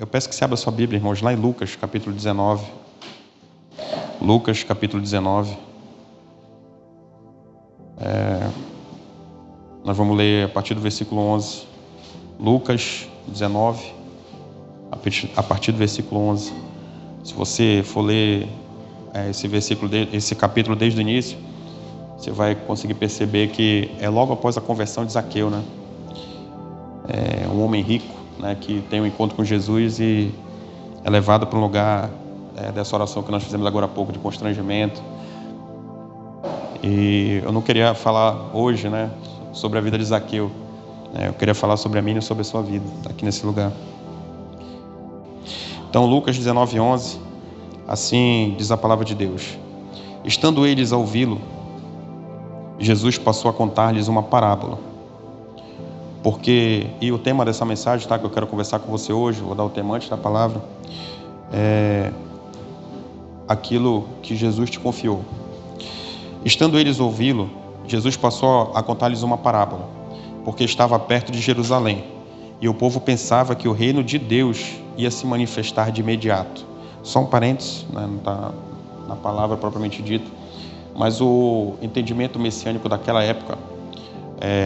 Eu peço que você abra sua Bíblia, irmãos, lá em Lucas, capítulo 19. Lucas, capítulo 19. Nós vamos ler a partir do versículo 11. Lucas 19, a partir do versículo 11. Se você for ler esse capítulo desde o início, você vai conseguir perceber que é logo após a conversão de Zaqueu, né? É um homem rico, né, que tem um encontro com Jesus e é levado para um lugar dessa oração que nós fizemos agora há pouco, de constrangimento. E eu não queria falar hoje, né, sobre a vida de Zaqueu. Eu queria falar sobre a minha e sobre a sua vida, aqui nesse lugar. Então, Lucas 19, 11, assim diz a palavra de Deus. Estando eles a ouvi-lo, Jesus passou a contar-lhes uma parábola. E o tema dessa mensagem, tá, que eu quero conversar com você hoje, vou dar o tema antes da palavra, é aquilo que Jesus te confiou. Estando eles a ouvi-lo, Jesus passou a contar-lhes uma parábola, porque estava perto de Jerusalém, e o povo pensava que o reino de Deus ia se manifestar de imediato. Só um parênteses, né, não está na palavra propriamente dita, mas o entendimento messiânico daquela época,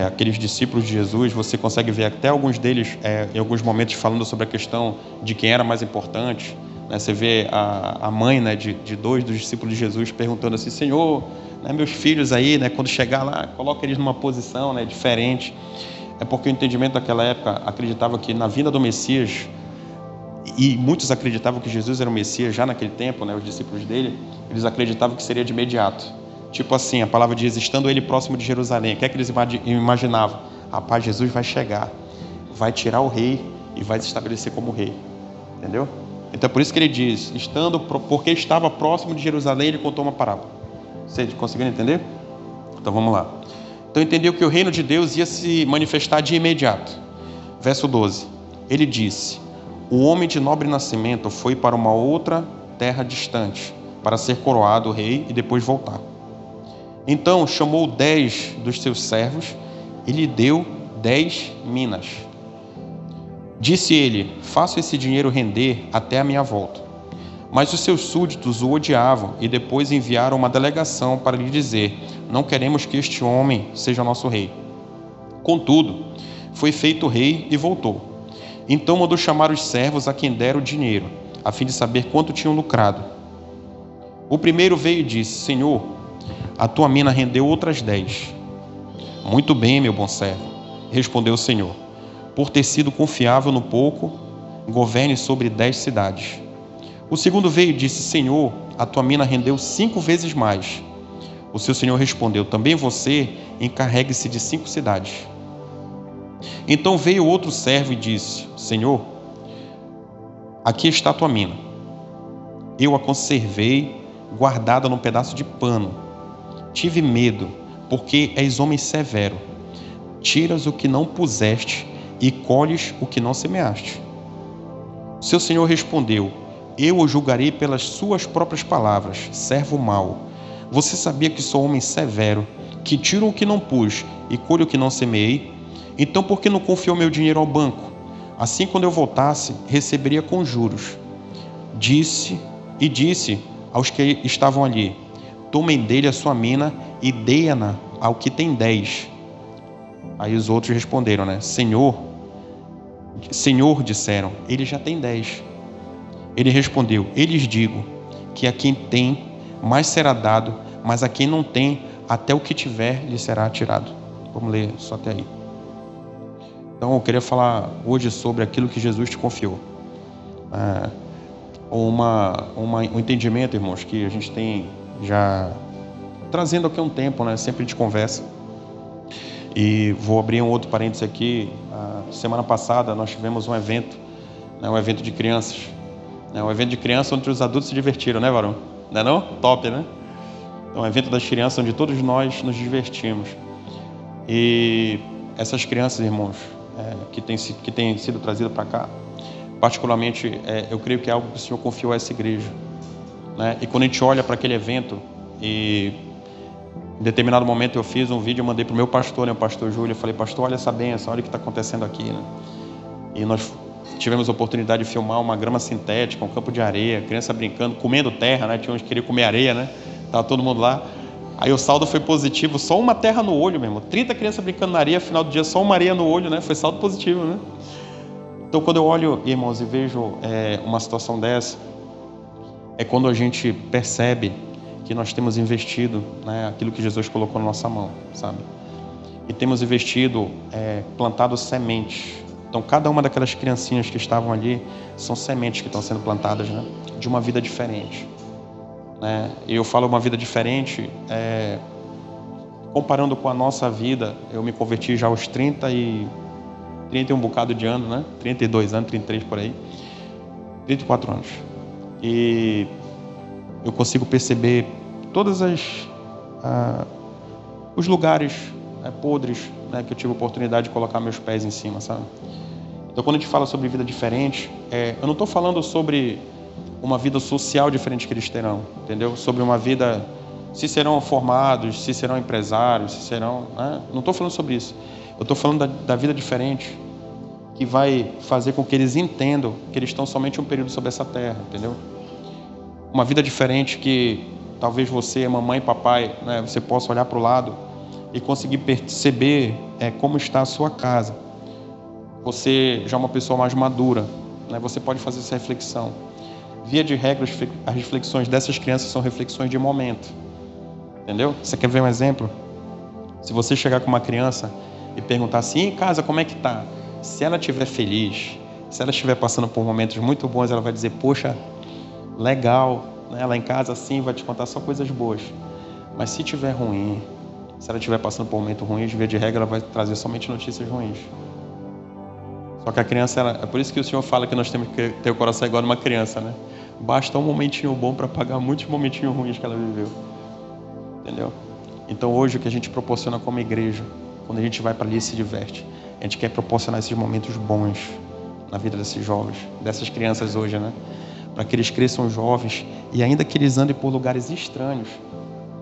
aqueles discípulos de Jesus, você consegue ver até alguns deles em alguns momentos falando sobre a questão de quem era mais importante, né? Você vê a mãe, né, de dois dos discípulos de Jesus perguntando assim: Senhor, né, meus filhos aí, né, quando chegar lá, coloca eles numa posição, né, diferente. É porque o entendimento daquela época acreditava que na vinda do Messias, e muitos acreditavam que Jesus era o Messias já naquele tempo, né, os discípulos dele, eles acreditavam que seria de imediato. Tipo assim, a palavra diz, estando ele próximo de Jerusalém, o que é que eles imaginavam? Rapaz, Jesus vai chegar, vai tirar o rei e vai se estabelecer como rei. Entendeu? Então é por isso que ele diz, porque estava próximo de Jerusalém, ele contou uma parábola. Vocês conseguiram entender? Então vamos lá. Então entendeu que o reino de Deus ia se manifestar de imediato. Verso 12. Ele disse, o homem de nobre nascimento foi para uma outra terra distante, para ser coroado rei e depois voltar. Então chamou 10 dos seus servos e lhe deu 10 minas. Disse ele, faço esse dinheiro render até a minha volta. Mas os seus súditos o odiavam e depois enviaram uma delegação para lhe dizer, não queremos que este homem seja nosso rei. Contudo, foi feito rei e voltou. Então mandou chamar os servos a quem deram o dinheiro, a fim de saber quanto tinham lucrado. O primeiro veio e disse, Senhor, a tua mina rendeu outras 10. Muito bem, meu bom servo, respondeu o Senhor. Por ter sido confiável no pouco, governe sobre 10 cidades. O segundo veio e disse, Senhor, a tua mina rendeu 5 vezes mais. O seu senhor respondeu, também você encarregue-se de 5 cidades. Então veio outro servo e disse, Senhor, aqui está a tua mina. Eu a conservei guardada num pedaço de pano. Tive medo, porque és homem severo. Tiras o que não puseste e colhes o que não semeaste. Seu senhor respondeu, eu o julgarei pelas suas próprias palavras, servo mau. Você sabia que sou homem severo, que tiro o que não pus e colho o que não semeei? Então por que não confiou meu dinheiro ao banco? Assim, quando eu voltasse, receberia com juros. Disse aos que estavam ali, tomem dele a sua mina e deem-na ao que tem 10. Aí os outros responderam, né? Senhor, disseram, ele já tem 10. Ele respondeu, eu lhes digo que a quem tem, mais será dado, mas a quem não tem, até o que tiver lhe será tirado. Vamos ler só até aí. Então eu queria falar hoje sobre aquilo que Jesus te confiou. Um entendimento, irmãos, que a gente tem já trazendo aqui há um tempo, né? Sempre a gente conversa. E vou abrir um outro parênteses aqui. Semana passada nós tivemos um evento, né? Um evento de crianças. Um evento de crianças onde os adultos se divertiram, né, varão? Não é não? Top, né? É um evento das crianças onde todos nós nos divertimos. E essas crianças, irmãos, que têm sido trazidas para cá, particularmente, eu creio que é algo que o Senhor confiou a essa igreja, né? E quando a gente olha para aquele evento, e em determinado momento eu fiz um vídeo, eu mandei para o meu pastor, né, o pastor Júlio, eu falei, pastor, olha essa bênção, olha o que está acontecendo aqui, né? E nós tivemos a oportunidade de filmar uma grama sintética, um campo de areia, criança brincando, comendo terra, né? Tinha uns que queriam comer areia, né? Tava todo mundo lá. Aí o saldo foi positivo, só uma terra no olho mesmo. 30 crianças brincando na areia, final do dia só uma areia no olho, né? Foi saldo positivo, né? Então quando eu olho, irmãos, e vejo uma situação dessa, é quando a gente percebe que nós temos investido, né, aquilo que Jesus colocou na nossa mão, sabe? E temos investido, plantado sementes. Então cada uma daquelas criancinhas que estavam ali são sementes que estão sendo plantadas, né, de uma vida diferente, né? E eu falo uma vida diferente, comparando com a nossa vida. Eu me converti já aos 30 e um bocado de anos, né? 32 anos, 33 por aí, 34 anos. E eu consigo perceber todas os lugares podres, né, que eu tive a oportunidade de colocar meus pés em cima, sabe? Então quando a gente fala sobre vida diferente, eu não estou falando sobre uma vida social diferente que eles terão, entendeu? Sobre uma vida, se serão formados, se serão empresários, se serão, né? Não estou falando sobre isso. Eu estou falando da vida diferente, que vai fazer com que eles entendam que eles estão somente um período sobre essa terra, entendeu? Uma vida diferente que talvez você, mamãe e papai, né, você possa olhar para o lado e conseguir perceber como está a sua casa. Você já é uma pessoa mais madura, né, você pode fazer essa reflexão. Via de regra, as reflexões dessas crianças são reflexões de momento, entendeu? Você quer ver um exemplo? Se você chegar com uma criança e perguntar assim, em casa, como é que tá? Se ela estiver feliz, se ela estiver passando por momentos muito bons, ela vai dizer, poxa, legal, né? Lá em casa assim vai te contar só coisas boas. Mas se estiver ruim, se ela estiver passando por um momento ruim, de via de regra, ela vai trazer somente notícias ruins. Só que a criança, é por isso que o Senhor fala que nós temos que ter o coração igual de uma criança, né? Basta um momentinho bom para apagar muitos momentinhos ruins que ela viveu, entendeu? Então hoje o que a gente proporciona como igreja, quando a gente vai para ali e se diverte, a gente quer proporcionar esses momentos bons na vida desses jovens, dessas crianças hoje, né? Para que eles cresçam jovens e ainda que eles andem por lugares estranhos,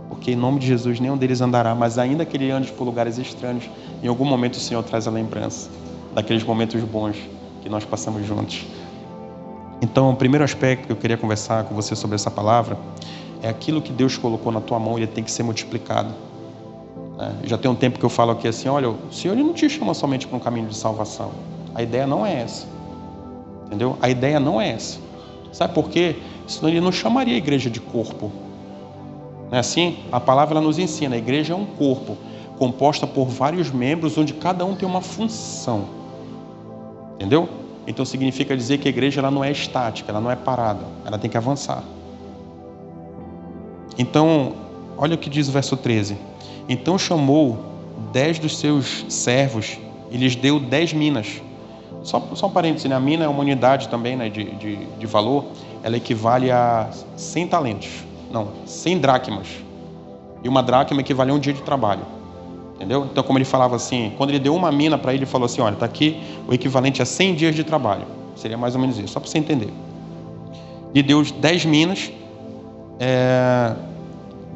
porque em nome de Jesus nenhum deles andará, mas ainda que eles andem por lugares estranhos, em algum momento o Senhor traz a lembrança daqueles momentos bons que nós passamos juntos. Então, o primeiro aspecto que eu queria conversar com você sobre essa palavra é aquilo que Deus colocou na tua mão e ele tem que ser multiplicado. Já tem um tempo que eu falo aqui assim, olha, o Senhor ele não te chama somente para um caminho de salvação. A ideia não é essa, entendeu? A ideia não é essa. Sabe por quê? Senão ele não chamaria a igreja de corpo. Não é assim? A palavra ela nos ensina, a igreja é um corpo, composta por vários membros, onde cada um tem uma função. Entendeu? Então significa dizer que a igreja ela não é estática, ela não é parada, ela tem que avançar. Então, olha o que diz o verso 13. Então chamou 10 dos seus servos e lhes deu 10 minas. Só um parênteses, né? A mina é uma unidade também, né, de valor. Ela equivale a 100 talentos. Não, 100 dracmas. E uma dracma equivale a um dia de trabalho. Entendeu? Então, como ele falava assim, quando ele deu uma mina para ele, ele falou assim, olha, está aqui o equivalente a 100 dias de trabalho. Seria mais ou menos isso, só para você entender. Lhe deu 10 minas,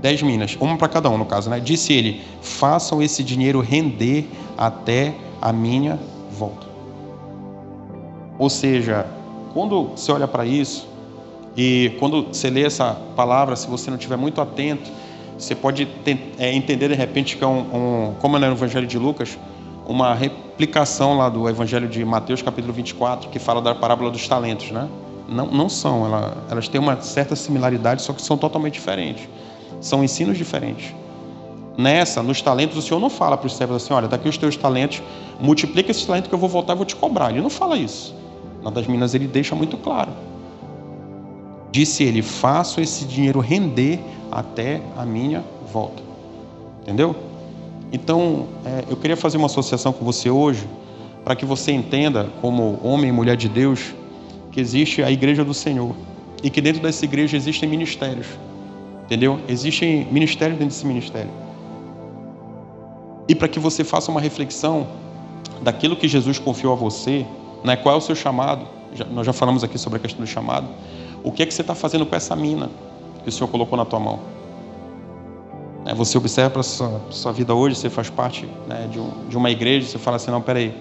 10 minas, uma para cada um no caso, né? Disse ele, façam esse dinheiro render até a minha volta. Ou seja, quando você olha para isso, e quando você lê essa palavra, se você não estiver muito atento, você pode entender de repente que é como é no Evangelho de Lucas, uma replicação lá do Evangelho de Mateus, capítulo 24, que fala da parábola dos talentos, né? Não são, elas têm uma certa similaridade, só que são totalmente diferentes. São ensinos diferentes. Nos talentos, o Senhor não fala para os servos assim, olha, daqui os teus talentos, multiplica esses talentos que eu vou voltar e vou te cobrar. Ele não fala isso. Na das minas ele deixa muito claro. Disse ele, faço esse dinheiro render até a minha volta. Entendeu? Então, eu queria fazer uma associação com você hoje, para que você entenda, como homem e mulher de Deus, que existe a igreja do Senhor. E que dentro dessa igreja existem ministérios. Entendeu? Existem ministérios dentro desse ministério. E para que você faça uma reflexão daquilo que Jesus confiou a você, né? Qual é o seu chamado? Nós já falamos aqui sobre a questão do chamado. O que é que você está fazendo com essa mina que o Senhor colocou na tua mão? Você observa para a sua vida hoje, você faz parte, né, de uma igreja, você fala assim, não, peraí,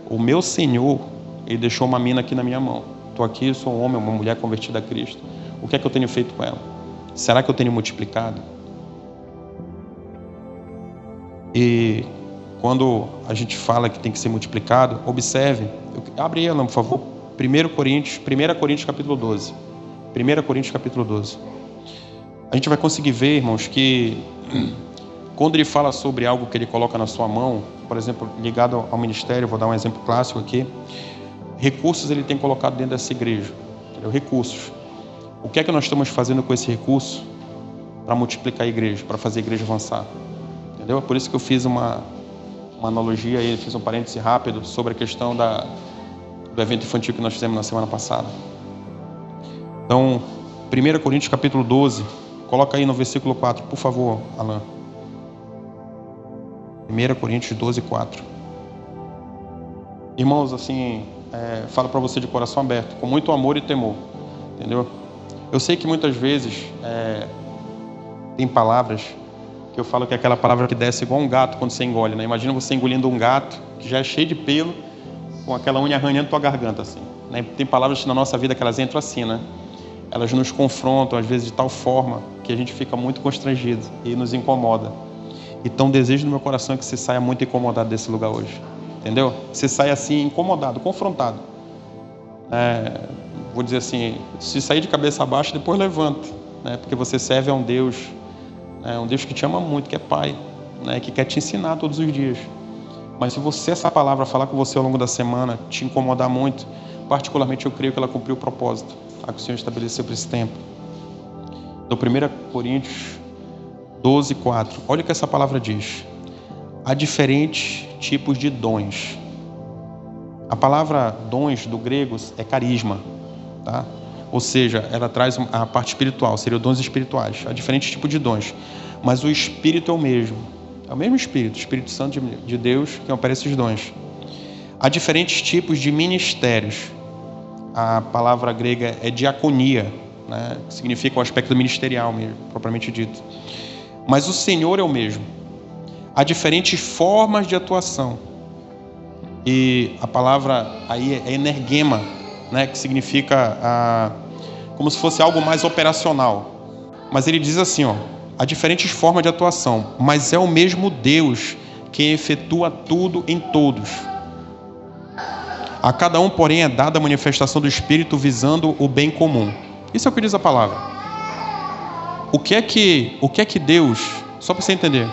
o meu Senhor, Ele deixou uma mina aqui na minha mão. Estou aqui, sou um homem, uma mulher convertida a Cristo. O que é que eu tenho feito com ela? Será que eu tenho multiplicado? E quando a gente fala que tem que ser multiplicado, observe. Abre ela, por favor. 1 Coríntios capítulo 12. 1 Coríntios capítulo 12. A gente vai conseguir ver, irmãos, que quando ele fala sobre algo que ele coloca na sua mão, por exemplo, ligado ao ministério, vou dar um exemplo clássico aqui. Recursos ele tem colocado dentro dessa igreja. Entendeu? Recursos. O que é que nós estamos fazendo com esse recurso para multiplicar a igreja, para fazer a igreja avançar? Entendeu? Por isso que eu fiz uma analogia aí, fiz um parêntese rápido sobre a questão do evento infantil que nós fizemos na semana passada. Então, 1 Coríntios capítulo 12, coloca aí no versículo 4, por favor, Alan. 1 Coríntios 12, 4. Irmãos, assim, falo para você de coração aberto, com muito amor e temor, entendeu? Eu sei que muitas vezes tem palavras que eu falo que é aquela palavra que desce igual um gato quando você engole, né? Imagina você engolindo um gato que já é cheio de pelo, com aquela unha arranhando tua garganta, assim, né? Tem palavras na nossa vida que elas entram assim, né? Elas nos confrontam, às vezes, de tal forma que a gente fica muito constrangido e nos incomoda. Então, o desejo do meu coração é que você saia muito incomodado desse lugar hoje, entendeu? Você saia assim, incomodado, confrontado. Vou dizer assim, se sair de cabeça abaixo, depois levanta, né? Porque você serve a um Deus que te ama muito, que é Pai, né? Que quer te ensinar todos os dias. Mas se você, essa palavra, falar com você ao longo da semana, te incomodar muito, particularmente eu creio que ela cumpriu o propósito que o Senhor estabeleceu para esse tempo. Do 1 Coríntios 12, 4. Olha o que essa palavra diz. Há diferentes tipos de dons. A palavra dons do grego é carisma, tá? Ou seja, ela traz a parte espiritual, seriam dons espirituais. Há diferentes tipos de dons, mas o Espírito é o mesmo. É o mesmo Espírito, o Espírito Santo de Deus que opera esses dons. Há diferentes tipos de ministérios. A palavra grega é diaconia, né? Que significa o aspecto ministerial mesmo, propriamente dito. Mas o Senhor é o mesmo. Há diferentes formas de atuação. E a palavra aí é energema, né? Que significa como se fosse algo mais operacional. Mas ele diz assim, há diferentes formas de atuação, mas é o mesmo Deus que efetua tudo em todos. A cada um, porém, é dada a manifestação do Espírito visando o bem comum. Isso é o que diz a palavra. O que é que Deus, só para você entender,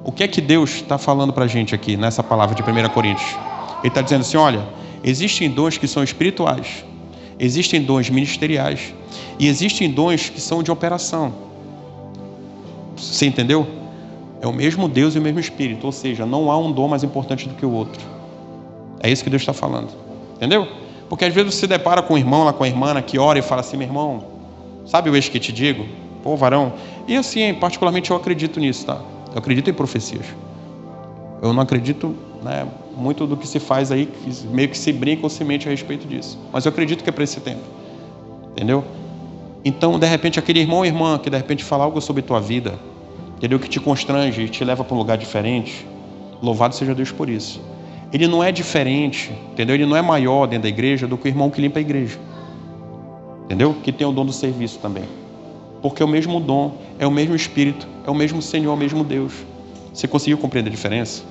o que é que Deus está falando para a gente aqui nessa palavra de 1 Coríntios? Ele está dizendo assim, olha, existem dons que são espirituais, existem dons ministeriais e existem dons que são de operação. Você entendeu? É o mesmo Deus e o mesmo Espírito, ou seja, não há um dom mais importante do que o outro. É isso que Deus está falando, entendeu? Porque às vezes você se depara com o irmão lá, com a irmã que ora e fala assim, meu irmão, sabe o eixo que te digo? Pô, varão. E assim, particularmente eu acredito nisso, tá? Eu acredito em profecias. Eu não acredito, né, muito do que se faz aí, que meio que se brinca ou se mente a respeito disso. Mas eu acredito que é para esse tempo, entendeu? Então, de repente, aquele irmão ou irmã que de repente fala algo sobre tua vida, entendeu? Que te constrange e te leva para um lugar diferente, louvado seja Deus por isso. Ele não é diferente, entendeu? Ele não é maior dentro da igreja do que o irmão que limpa a igreja, entendeu? Que tem o dom do serviço também. Porque é o mesmo dom, é o mesmo Espírito, é o mesmo Senhor, é o mesmo Deus. Você conseguiu compreender a diferença?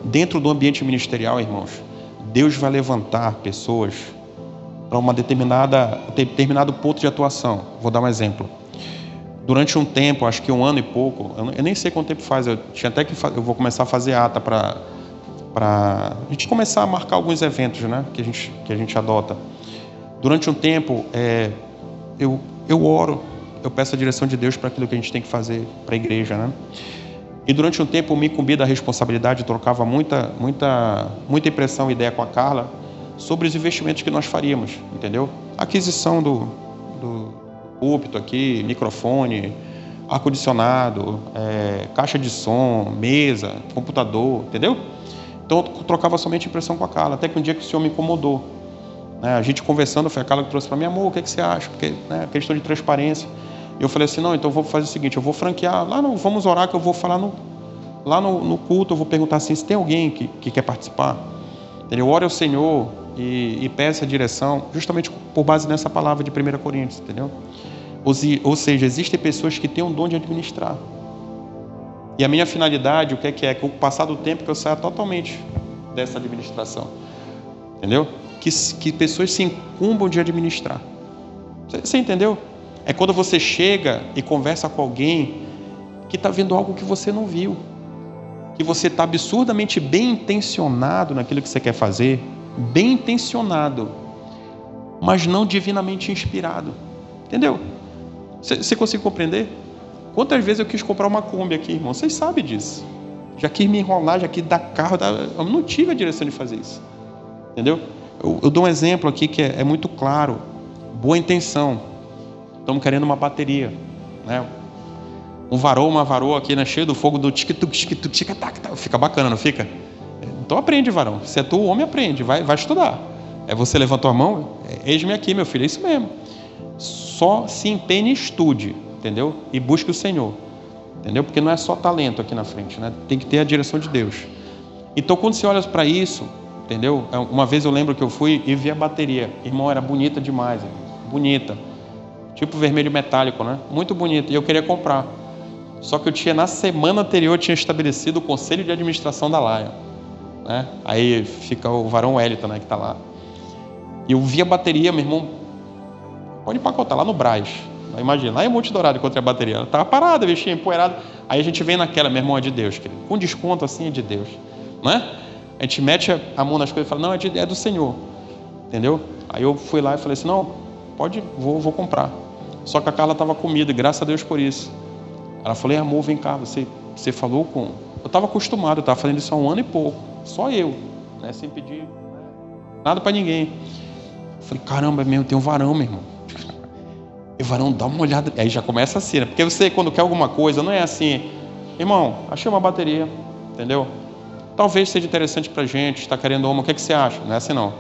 Dentro do ambiente ministerial, irmãos, Deus vai levantar pessoas para um determinado ponto de atuação. Vou dar um exemplo. Durante um tempo, acho que 1 ano e pouco, eu nem sei quanto tempo faz, eu vou começar a fazer ata para a gente começar a marcar alguns eventos, né, que a gente adota. Durante um tempo, eu oro, eu peço a direção de Deus para aquilo que a gente tem que fazer para a igreja, né? E durante um tempo eu me incumbi da responsabilidade, trocava muita impressão e ideia com a Carla sobre os investimentos que nós faríamos, entendeu? Aquisição do púlpito aqui, microfone, ar-condicionado, caixa de som, mesa, computador, entendeu? Então eu trocava somente impressão com a Carla, até que um dia que o Senhor me incomodou. A gente conversando, foi a Carla que trouxe para mim, amor, o que você acha? Porque, né, questão de transparência. Eu falei assim, não, então eu vou fazer o seguinte, eu vou franquear, vamos orar que eu vou falar Lá no culto eu vou perguntar assim, se tem alguém que quer participar. Entendeu? Ore ao Senhor e peça a direção, justamente por base nessa palavra de 1 Coríntios, entendeu? Ou seja, existem pessoas que têm um dom de administrar. E a minha finalidade, o que é? Que com o passar do tempo que eu saia totalmente dessa administração. Entendeu? Que pessoas se incumbam de administrar. Você entendeu? É quando você chega e conversa com alguém que está vendo algo que você não viu. Que você está absurdamente bem intencionado naquilo que você quer fazer. Bem intencionado. Mas não divinamente inspirado. Entendeu? Você consegue compreender? Quantas vezes eu quis comprar uma Kombi aqui, irmão? Vocês sabem disso. Já quis me enrolar, já quis dar carro. Eu não tive a direção de fazer isso. Entendeu? Eu dou um exemplo aqui que é muito claro. Boa intenção. Estamos querendo uma bateria, né? Um varô, uma varoa aqui, né? Cheio do fogo do tic-tuc, tic-tuc, tic-tac. Fica bacana, não fica? Então aprende, varão. Se é tu, o homem aprende. Vai estudar. Você levantou a mão? Eis-me aqui, meu filho. É isso mesmo. Só se empenhe e estude, entendeu? E busque o Senhor. Entendeu? Porque não é só talento aqui na frente, né? Tem que ter a direção de Deus. Então, quando você olha para isso, entendeu? Uma vez eu lembro que eu fui e vi a bateria. Irmão, era bonita demais. Bonita. Tipo vermelho metálico, né? Muito bonita. E eu queria comprar. Só que na semana anterior, eu tinha estabelecido o conselho de administração da Laia. Né? Aí fica o varão Wellington, né? Que tá lá. E eu vi a bateria, meu irmão. Pode empacotar lá no Brás. Imagina, lá em Monte Dourado encontrei a bateria. Ela tava parada, bichinha, empoeirada. Aí a gente vem naquela, meu irmão, é de Deus, querido. Com desconto assim, é de Deus. Né? A gente mete a mão nas coisas e fala, não, é do Senhor. Entendeu? Aí eu fui lá e falei assim, não, vou comprar. Só que a Carla estava comigo, e graças a Deus por isso. Ela falou, amor, vem cá, você falou com... Eu estava acostumado, eu estava fazendo isso há 1 ano e pouco. Só eu, né? Sem pedir nada para ninguém. Eu falei, caramba, tem um varão, meu irmão. E o varão, dá uma olhada. Aí já começa assim, né? Porque você, quando quer alguma coisa, não é assim, irmão, achei uma bateria, entendeu? Talvez seja interessante pra gente, está querendo uma, o que você acha? Não é assim, não.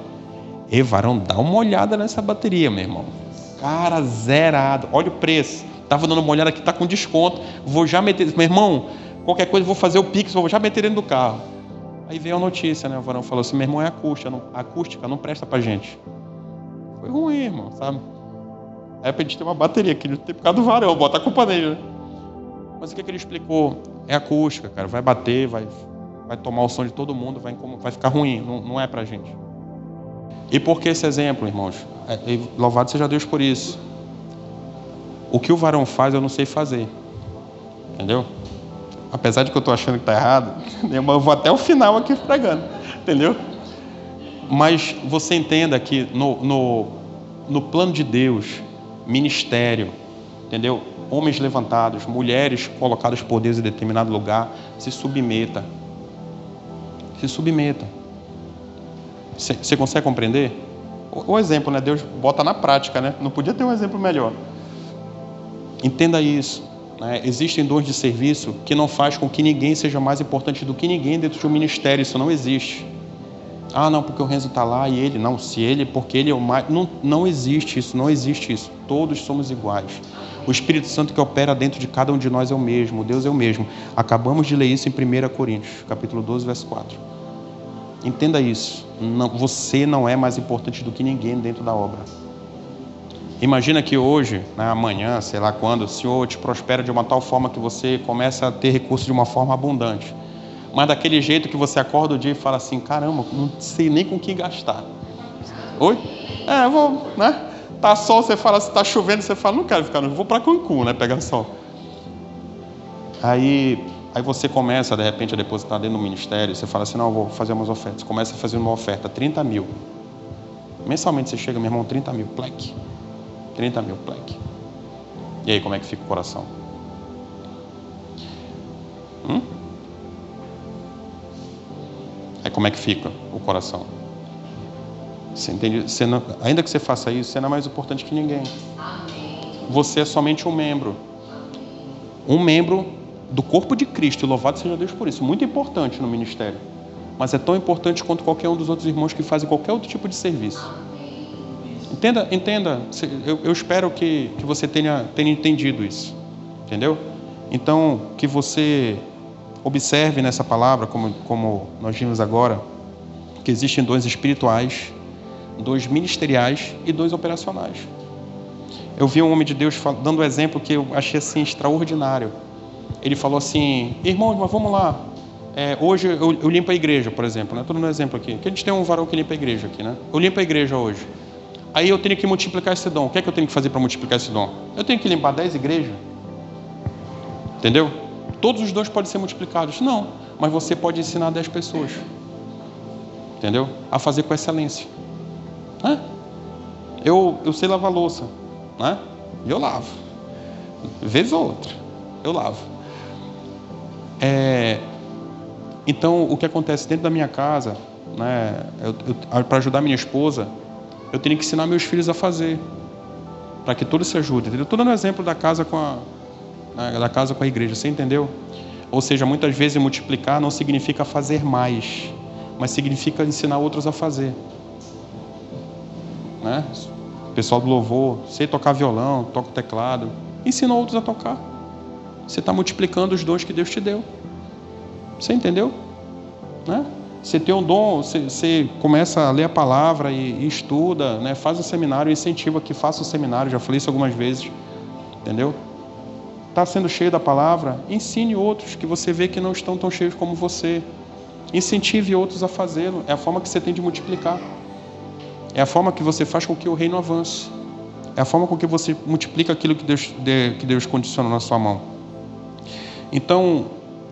E varão, dá uma olhada nessa bateria, meu irmão. Cara, zerado. Olha o preço. Tava dando uma olhada aqui, tá com desconto. Vou já meter, meu irmão, qualquer coisa, vou fazer o Pix, vou já meter dentro do carro. Aí veio a notícia, né? O varão falou assim, meu irmão, é acústica, não presta pra gente. Foi ruim, irmão, sabe? Aí pra gente ter uma bateria aqui, por causa do varão, bota a culpa nele, né? Mas o que ele explicou? É acústica, cara, vai bater, vai tomar o som de todo mundo, vai ficar ruim, não é pra gente. E por que esse exemplo, irmãos? Louvado seja Deus por isso. O que o varão faz, eu não sei fazer. Entendeu? Apesar de que eu estou achando que está errado, eu vou até o final aqui pregando. Entendeu? Mas você entenda que no plano de Deus, ministério, entendeu? Homens levantados, mulheres colocadas por Deus em determinado lugar, se submeta. Se submeta. Você consegue compreender? O exemplo, né? Deus bota na prática, né? Não podia ter um exemplo melhor. Entenda isso. Né? Existem dons de serviço que não faz com que ninguém seja mais importante do que ninguém dentro de um ministério. Isso não existe. Ah, não, porque o Renzo está lá e ele... Não, se ele... Porque ele é o mais... Não existe isso, não existe isso. Todos somos iguais. O Espírito Santo que opera dentro de cada um de nós é o mesmo. Deus é o mesmo. Acabamos de ler isso em 1 Coríntios, capítulo 12, verso 4. Entenda isso. Não, você não é mais importante do que ninguém dentro da obra. Imagina que hoje, né, amanhã, sei lá quando, o Senhor te prospera de uma tal forma que você começa a ter recursos de uma forma abundante. Mas daquele jeito que você acorda o dia e fala assim, caramba, não sei nem com o que gastar. Oi? Eu vou, né? Tá sol, você fala, se tá chovendo, você fala, não quero ficar, não vou para Cancún, né, pegar sol. Aí você começa, de repente, a depositar dentro do ministério, você fala assim, não, eu vou fazer umas ofertas. Você começa a fazer uma oferta, 30 mil. Mensalmente você chega, meu irmão, 30 mil, pleque. 30 mil, pleque. E aí, como é que fica o coração? Aí como é que fica o coração? Você entende? Ainda que você faça isso, você não é mais importante que ninguém. Você é somente um membro. Um membro do corpo de Cristo. Louvado seja Deus por isso. Muito importante no ministério. Mas é tão importante quanto qualquer um dos outros irmãos que fazem qualquer outro tipo de serviço. Entenda. Eu espero que você tenha entendido isso. Entendeu? Então, que você Observe nessa palavra, como nós vimos agora, que existem dons espirituais, dons ministeriais e dons operacionais. Eu vi um homem de Deus dando um exemplo que eu achei assim extraordinário. Ele falou assim: irmãos, mas vamos lá. Hoje eu limpo a igreja, por exemplo, né? Estou dando um exemplo aqui. Que a gente tem um varão que limpa a igreja aqui, né? Eu limpo a igreja hoje. Aí eu tenho que multiplicar esse dom. O que é que eu tenho que fazer para multiplicar esse dom? Eu tenho que limpar 10 igrejas? Entendeu? Todos os dons podem ser multiplicados? Não. Mas você pode ensinar 10 pessoas. Entendeu? A fazer com excelência. Eu sei lavar louça, né? E eu lavo. Vez ou outra, eu lavo. Então, o que acontece dentro da minha casa, né? Para ajudar minha esposa, eu tenho que ensinar meus filhos a fazer, para que todos se ajudem. Estou dando um exemplo da casa com a igreja, você entendeu? Ou seja, muitas vezes multiplicar não significa fazer mais, mas significa ensinar outros a fazer, né? O pessoal do louvor, sei tocar violão, toco teclado, ensina outros a tocar. Você está multiplicando os dons que Deus te deu. Você entendeu? Né? Você tem um dom, você começa a ler a palavra e estuda, né? Faz um seminário, incentiva que faça um seminário, já falei isso algumas vezes, entendeu? Está sendo cheio da palavra, ensine outros que você vê que não estão tão cheios como você. Incentive outros a fazê-lo. É a forma que você tem de multiplicar. É a forma que você faz com que o reino avance. É a forma com que você multiplica aquilo que Deus condiciona na sua mão. Então,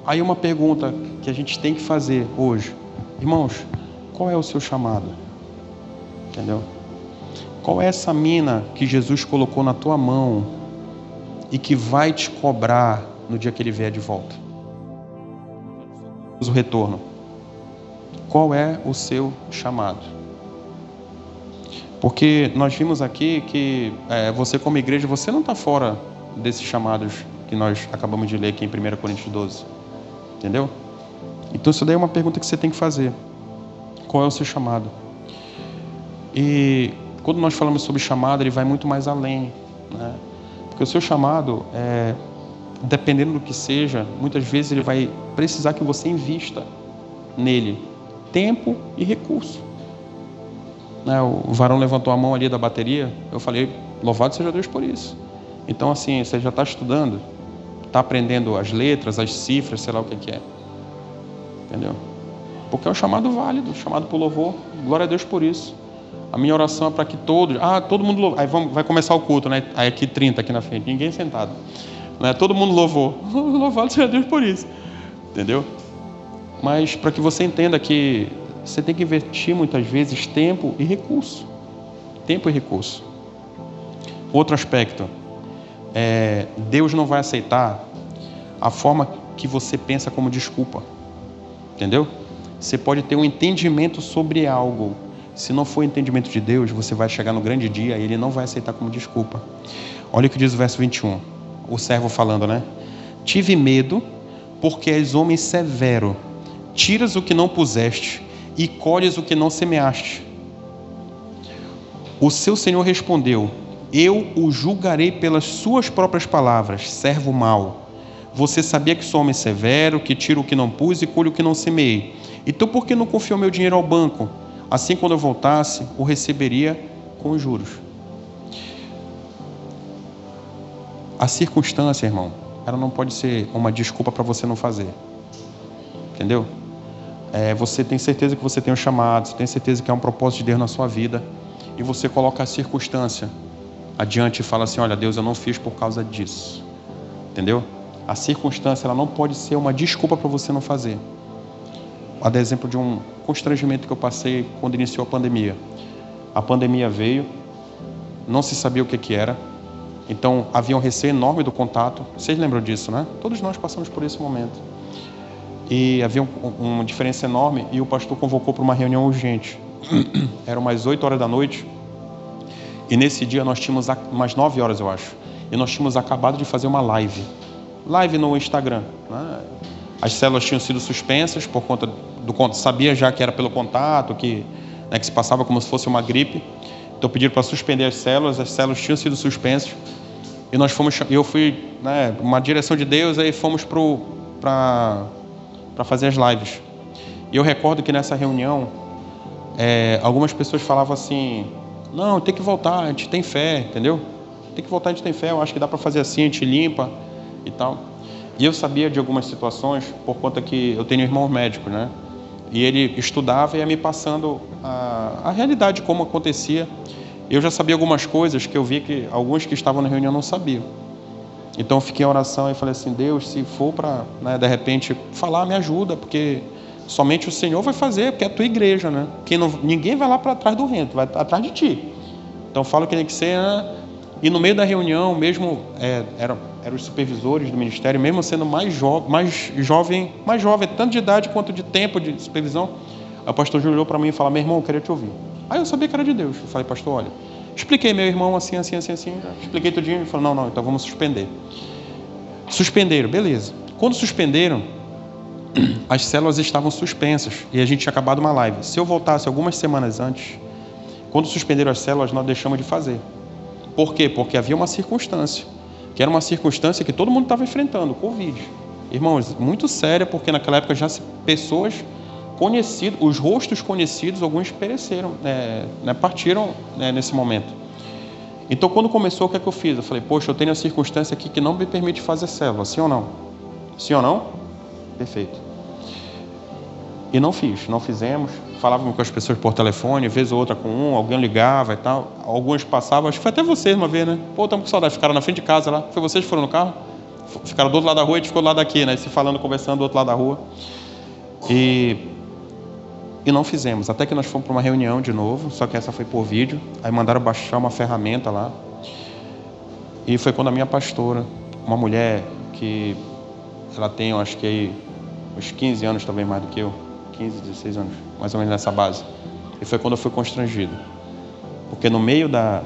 aí uma pergunta que a gente tem que fazer hoje. Irmãos, qual é o seu chamado? Entendeu? Qual é essa mina que Jesus colocou na tua mão e que vai te cobrar no dia que Ele vier de volta? O retorno. Qual é o seu chamado? Porque nós vimos aqui que você como igreja, você não está fora desses chamados que nós acabamos de ler aqui em 1 Coríntios 12. Entendeu? Então isso daí é uma pergunta que você tem que fazer. Qual é o seu chamado? E quando nós falamos sobre chamado, ele vai muito mais além, né? Porque o seu chamado, dependendo do que seja, muitas vezes ele vai precisar que você invista nele tempo e recurso. Né? O varão levantou a mão ali da bateria, eu falei, louvado seja Deus por isso. Então assim, você já está estudando, está aprendendo as letras, as cifras, sei lá o que é. Entendeu? Porque é um chamado válido, chamado por louvor. Glória a Deus por isso. A minha oração é para que todos... todo mundo louvou. Aí vai começar o culto, né? Aí aqui 30 aqui na frente, ninguém sentado. Né? Todo mundo louvou. Louvado seja Deus por isso. Entendeu? Mas para que você entenda que você tem que investir muitas vezes tempo e recurso. Tempo e recurso. Outro aspecto. Deus não vai aceitar a forma que você pensa como desculpa. Entendeu? Você pode ter um entendimento sobre algo. Se não for entendimento de Deus, você vai chegar no grande dia e Ele não vai aceitar como desculpa. Olha o que diz o verso 21. O servo falando, né? Tive medo, porque és homem severo. Tiras o que não puseste e colhes o que não semeaste. O seu senhor respondeu: eu o julgarei pelas suas próprias palavras, servo mau. Você sabia que sou homem severo, que tiro o que não pus e colho o que não semeei. Então por que não confiou meu dinheiro ao banco? Assim, quando eu voltasse, o receberia com juros. A circunstância, irmão, ela não pode ser uma desculpa para você não fazer. Entendeu? Você tem certeza que você tem um chamado, você tem certeza que é um propósito de Deus na sua vida, e você coloca a circunstância adiante e fala assim, olha, Deus, eu não fiz por causa disso. Entendeu? A circunstância, ela não pode ser uma desculpa para você não fazer. Vou dar exemplo de um constrangimento que eu passei quando iniciou a pandemia. A pandemia veio, não se sabia o que era, então havia um receio enorme do contato. Vocês lembram disso, né? Todos nós passamos por esse momento. E havia uma diferença enorme e o pastor convocou para uma reunião urgente. Eram umas 8 horas da noite e nesse dia nós tínhamos umas 9 horas, eu acho. E nós tínhamos acabado de fazer uma live no Instagram, né? As células tinham sido suspensas por conta do sabia já que era pelo contato, que se passava como se fosse uma gripe. Então pediram para suspender as células tinham sido suspensas. E nós fomos, eu fui, uma direção de Deus, aí fomos para para fazer as lives. E eu recordo que nessa reunião, algumas pessoas falavam assim, não, tem que voltar, a gente tem fé, entendeu? Tem que voltar, a gente tem fé, eu acho que dá para fazer assim, a gente limpa e tal. E eu sabia de algumas situações, por conta que eu tenho irmão médico, né? E ele estudava e ia me passando a realidade, como acontecia. Eu já sabia algumas coisas que eu vi que alguns que estavam na reunião não sabiam. Então eu fiquei em oração e falei assim, Deus, se for para, né, de repente, falar, me ajuda, porque somente o Senhor vai fazer, porque é a tua igreja, né? Ninguém vai lá para trás do rento, vai atrás de ti. Então fala que tem que ser, né? E no meio da reunião, mesmo eram os supervisores do ministério, mesmo sendo mais jovem, tanto de idade quanto de tempo de supervisão, o pastor Júlio olhou para mim e falou, meu irmão, eu queria te ouvir. Aí eu sabia que era de Deus. Eu falei, pastor, olha, expliquei meu irmão assim, expliquei tudinho, ele falou, não, então vamos suspender. Suspenderam, beleza. Quando suspenderam, as células estavam suspensas e a gente tinha acabado uma live. Se eu voltasse algumas semanas antes, quando suspenderam as células, nós deixamos de fazer. Por quê? Porque havia uma circunstância, que era uma circunstância que todo mundo estava enfrentando, o Covid. Irmãos, muito séria, porque naquela época já pessoas conhecidas, os rostos conhecidos, alguns pereceram, partiram nesse momento. Então, quando começou, o que é que eu fiz? Eu falei, poxa, eu tenho a circunstância aqui que não me permite fazer célula, sim ou não? Sim ou não? Perfeito. E não fizemos. Falávamos com as pessoas por telefone, vez ou outra com alguém ligava e tal. Alguns passavam, acho que foi até vocês uma vez, né? Pô, estamos com saudade, ficaram na frente de casa lá. Foi vocês que foram no carro? Ficaram do outro lado da rua e a gente ficou do lado daqui, né? Se falando, conversando do outro lado da rua. E não fizemos, até que nós fomos para uma reunião de novo, só que essa foi por vídeo. Aí mandaram baixar uma ferramenta lá. E foi quando a minha pastora, uma mulher que ela tem, eu acho que aí, uns 15 anos, talvez mais do que eu, 15, 16 anos, mais ou menos nessa base. E foi quando eu fui constrangido. Porque no meio da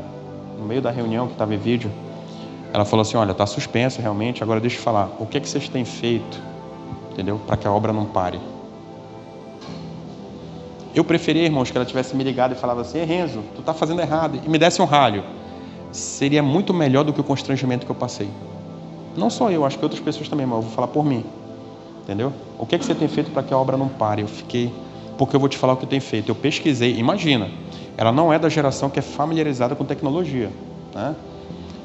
reunião que estava em vídeo, ela falou assim, olha, está suspenso realmente, agora deixa eu falar, o que vocês têm feito, entendeu? Para que a obra não pare. Eu preferia, irmãos, que ela tivesse me ligado e falado assim, Renzo, tu está fazendo errado, e me desse um ralho. Seria muito melhor do que o constrangimento que eu passei. Não só eu, acho que outras pessoas também, mas eu vou falar por mim. Entendeu? O que você tem feito para que a obra não pare? Eu fiquei... Porque eu vou te falar o que eu tenho feito. Eu pesquisei, imagina, ela não é da geração que é familiarizada com tecnologia, né?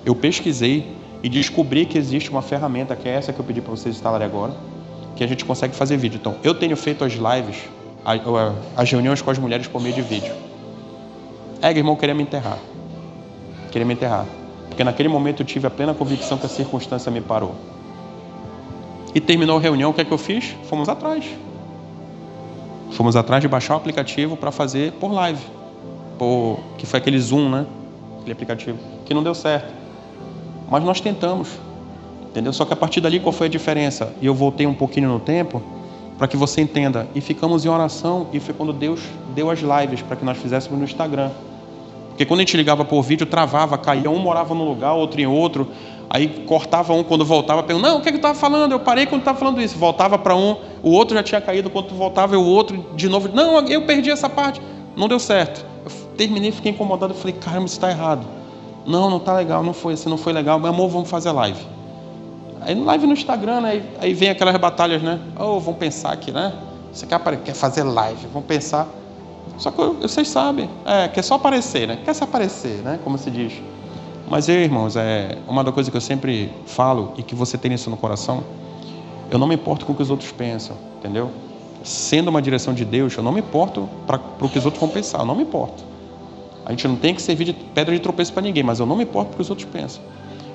Eu pesquisei e descobri que existe uma ferramenta, que é essa que eu pedi para vocês instalarem agora, que a gente consegue fazer vídeo. Então, eu tenho feito as lives, as reuniões com as mulheres por meio de vídeo. Irmão, queria me enterrar. Porque naquele momento eu tive a plena convicção que a circunstância me parou. E terminou a reunião, o que é que eu fiz? Fomos atrás de baixar o aplicativo para fazer por live. Que foi aquele Zoom, né? Aquele aplicativo, que não deu certo. Mas nós tentamos, entendeu? Só que a partir dali, qual foi a diferença? E eu voltei um pouquinho no tempo, para que você entenda. E ficamos em oração, e foi quando Deus deu as lives para que nós fizéssemos no Instagram. Porque quando a gente ligava por vídeo, travava, caía, um morava num lugar, outro em outro. Aí cortava um, quando voltava, perguntava, não, o que tu estava falando? Eu parei quando estava falando isso. Voltava para um, o outro já tinha caído, quando voltava, o outro de novo. Não, eu perdi essa parte. Não deu certo. Eu terminei, fiquei incomodado, falei, caramba, isso está errado. Não está legal, não foi assim, não foi legal. Meu amor, vamos fazer live. Aí live no Instagram, né? Aí vem aquelas batalhas, né? Vamos pensar aqui, né? Você quer fazer live, vamos pensar. Só que vocês sabem, quer só aparecer, né? Quer se aparecer, né? Como se diz. Mas irmãos, uma das coisas que eu sempre falo, e que você tem isso no coração, eu não me importo com o que os outros pensam, entendeu? Sendo uma direção de Deus, eu não me importo para o que os outros vão pensar, eu não me importo. A gente não tem que servir de pedra de tropeço para ninguém, mas eu não me importo com o que os outros pensam.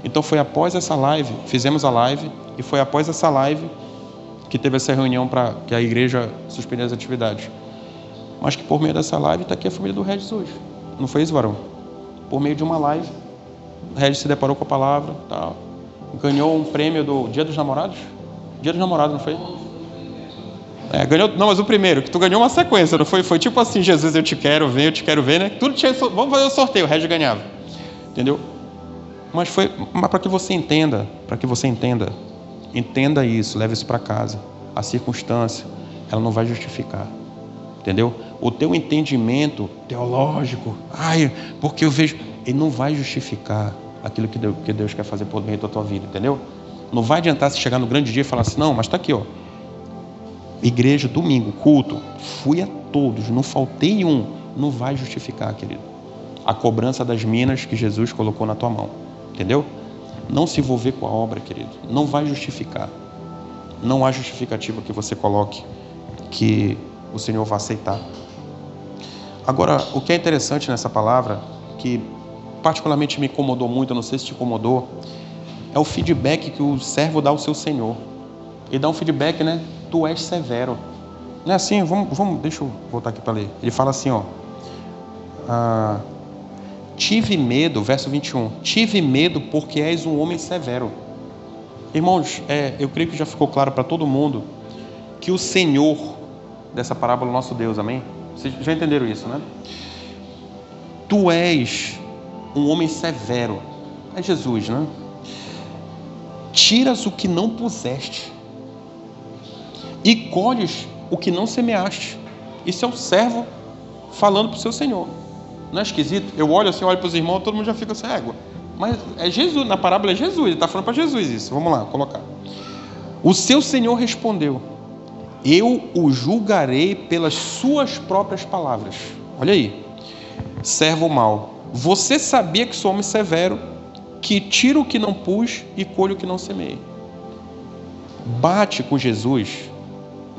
Então foi após essa live, fizemos a live, e foi após essa live que teve essa reunião para que a igreja suspendesse as atividades. Mas que por meio dessa live está aqui a família do Regis hoje. Não foi isso, varão? Por meio de uma live, o Regis se deparou com a palavra, tal, ganhou um prêmio do Dia dos Namorados? Dia dos Namorados, não foi? Ganhou, não, mas o primeiro, que tu ganhou uma sequência, não foi? Foi tipo assim, Jesus, eu te quero ver, né? Tudo tinha, vamos fazer o sorteio, o Regis ganhava. Entendeu? Mas para que você entenda, entenda isso, leve isso para casa. A circunstância, ela não vai justificar. Entendeu? O teu entendimento teológico, porque eu vejo, ele não vai justificar aquilo que Deus quer fazer por meio da tua vida, entendeu? Não vai adiantar se chegar no grande dia e falar assim, não, mas está aqui, ó. igreja, domingo, culto, fui a todos, não faltei um, não vai justificar, querido, a cobrança das minas que Jesus colocou na tua mão, entendeu? Não se envolver com a obra, querido, não vai justificar. Não há justificativa que você coloque que o Senhor vai aceitar. Agora, o que é interessante nessa palavra, que particularmente me incomodou muito, eu não sei se te incomodou, é o feedback que o servo dá ao seu Senhor. Ele dá um feedback, né? Tu és severo. Não é assim? Vamos, deixa eu voltar aqui para ler. Ele fala assim, ó. Tive medo, verso 21. Tive medo porque és um homem severo. Irmãos, eu creio que já ficou claro para todo mundo que o Senhor dessa parábola é o nosso Deus, amém? Vocês já entenderam isso, né? Tu és um homem severo. É Jesus, né? Tiras o que não puseste e colhes o que não semeaste. Isso é o servo falando para o seu Senhor. Não é esquisito? Eu olho assim, olho para os irmãos, todo mundo já fica assim, égua. Mas é Jesus, na parábola é Jesus, ele está falando para Jesus isso. Vamos lá, colocar. O seu Senhor respondeu: eu o julgarei pelas suas próprias palavras. Olha aí, servo mau, você sabia que sou homem severo, que tiro o que não pus e colho o que não semei. Bate com Jesus.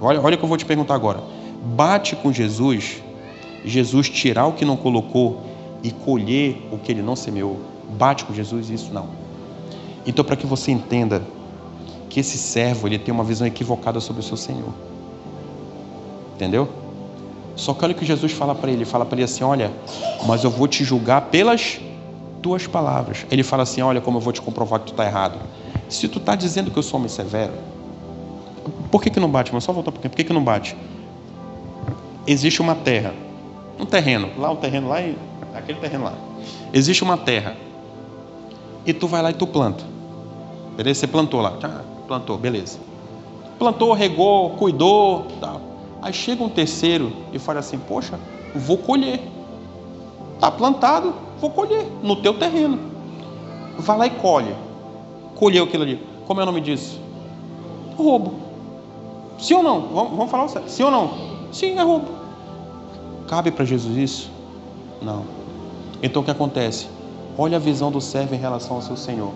Olha o que eu vou te perguntar agora. Bate com Jesus tirar o que não colocou e colher o que ele não semeou. Bate com Jesus? Isso não. Então, para que você entenda que esse servo, ele tem uma visão equivocada sobre o seu Senhor. Entendeu? Só que olha o que Jesus fala para ele. Ele fala para ele assim, olha, mas eu vou te julgar pelas tuas palavras. Ele fala assim, olha como eu vou te comprovar que tu está errado. Se tu está dizendo que eu sou homem severo, por que não bate? Mas só voltar um pouquinho. Por que não bate? Existe uma terra, um terreno, lá o terreno lá e aquele terreno lá. Existe uma terra e tu vai lá e tu planta. Beleza? Você plantou lá. Plantou, beleza. Plantou, regou, cuidou, tal. Aí chega um terceiro e fala assim, poxa, vou colher. Está plantado, vou colher no teu terreno. Vai lá e colhe. Colheu aquilo ali. Como é o nome disso? Roubo. Sim ou não? Vamos falar o certo. Sim ou não? Sim, é roubo. Cabe para Jesus isso? Não. Então o que acontece? Olha a visão do servo em relação ao seu Senhor.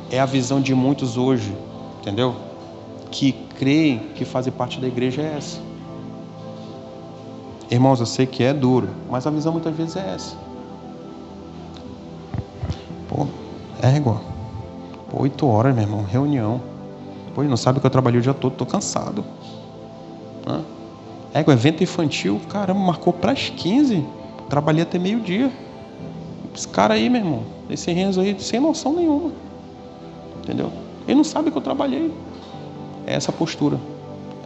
É a visão de muitos hoje, entendeu? Que creem que fazem parte da igreja é essa. Irmãos, eu sei que é duro, mas a visão muitas vezes é essa. Pô, igual. 8 horas, meu irmão, reunião. Pô, não sabe que eu trabalhei o dia todo, tô cansado. Evento infantil, caramba, marcou para as 15. Trabalhei até meio-dia. Esse cara aí, meu irmão, esse Renzo aí, sem noção nenhuma. Entendeu? Ele não sabe que eu trabalhei. É essa postura.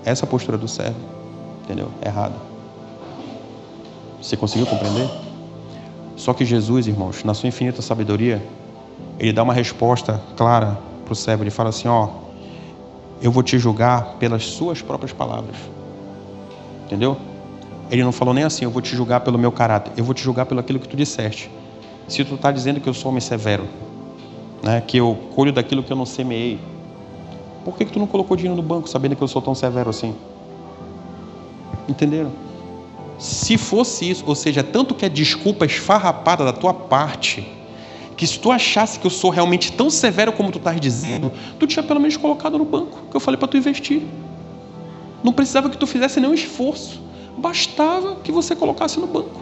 Essa postura do servo. Entendeu? Errada. Você conseguiu compreender? Só que Jesus, irmãos, na sua infinita sabedoria, ele dá uma resposta clara para o servo. Ele fala assim, ó, eu vou te julgar pelas suas próprias palavras. Entendeu? Ele não falou nem assim, eu vou te julgar pelo meu caráter. Eu vou te julgar pelo aquilo que tu disseste. Se tu está dizendo que eu sou homem severo, né, que eu colho daquilo que eu não semeei, por que tu não colocou dinheiro no banco sabendo que eu sou tão severo assim? Entenderam? Se fosse isso, ou seja, tanto que é desculpa esfarrapada da tua parte, que se tu achasse que eu sou realmente tão severo como tu estás dizendo, tu tinha pelo menos colocado no banco, que eu falei para tu investir. Não precisava que tu fizesse nenhum esforço, bastava que você colocasse no banco,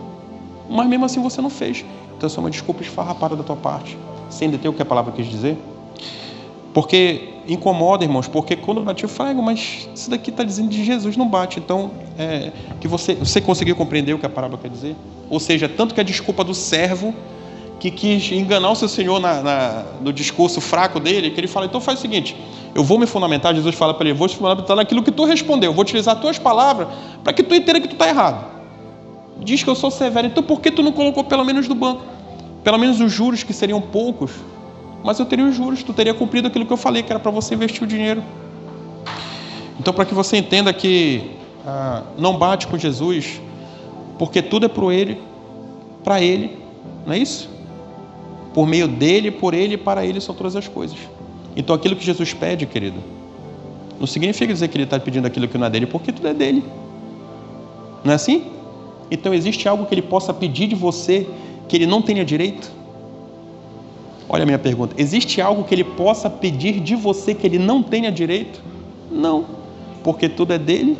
mas mesmo assim você não fez. Então isso é uma desculpa esfarrapada da tua parte, sem entender o que a palavra quis dizer. Porque incomoda, irmãos, porque quando eu bati eu falei, mas isso daqui está dizendo de Jesus, não bate. Então, que você conseguiu compreender o que a parábola quer dizer? Ou seja, tanto que a desculpa do servo que quis enganar o seu Senhor no discurso fraco dele, que ele fala, então faz o seguinte, eu vou me fundamentar, Jesus fala para ele, vou te fundamentar naquilo que tu respondeu, eu vou utilizar as tuas palavras para que tu entenda que tu está errado. Diz que eu sou severo, então por que tu não colocou pelo menos do banco? Pelo menos os juros, que seriam poucos, mas eu teria os juros, tu teria cumprido aquilo que eu falei, que era para você investir o dinheiro. Então, para que você entenda que não bate com Jesus, porque tudo é para Ele, não é isso? Por meio dele, por ele e para ele são todas as coisas. Então aquilo que Jesus pede, querido, Não significa dizer que ele está pedindo aquilo que não é dele, porque tudo é dele. Não é assim? Então existe algo que ele possa pedir de você que ele não tenha direito? Olha a minha pergunta. Existe algo que ele possa pedir de você que ele não tenha direito? Não. Porque tudo é dele,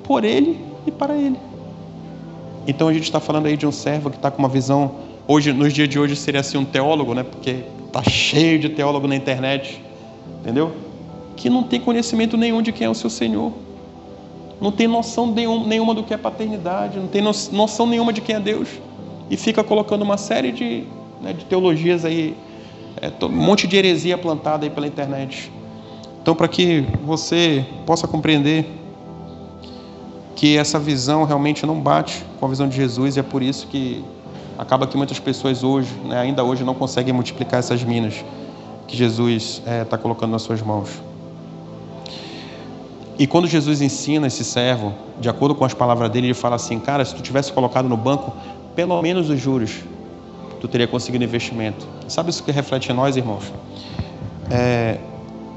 por ele e para ele. Então a gente está falando aí de um servo que está com uma visão, hoje, nos dias de hoje seria assim um teólogo, né? Porque está cheio de teólogo na internet, entendeu? Que não tem conhecimento nenhum de quem é o seu Senhor. Não tem noção nenhuma do que é paternidade, não tem noção nenhuma de quem é Deus. E fica colocando uma série de teologias aí, um monte de heresia plantada aí pela internet. Então, para que você possa compreender que essa visão realmente não bate com a visão de Jesus, e é por isso que acaba que muitas pessoas hoje, ainda hoje, não conseguem multiplicar essas minas que Jesus está colocando nas suas mãos. E quando Jesus ensina esse servo, de acordo com as palavras dele, ele fala assim: cara, se tu tivesse colocado no banco pelo menos os juros, tu teria conseguido investimento. Sabe isso que reflete em nós, irmãos?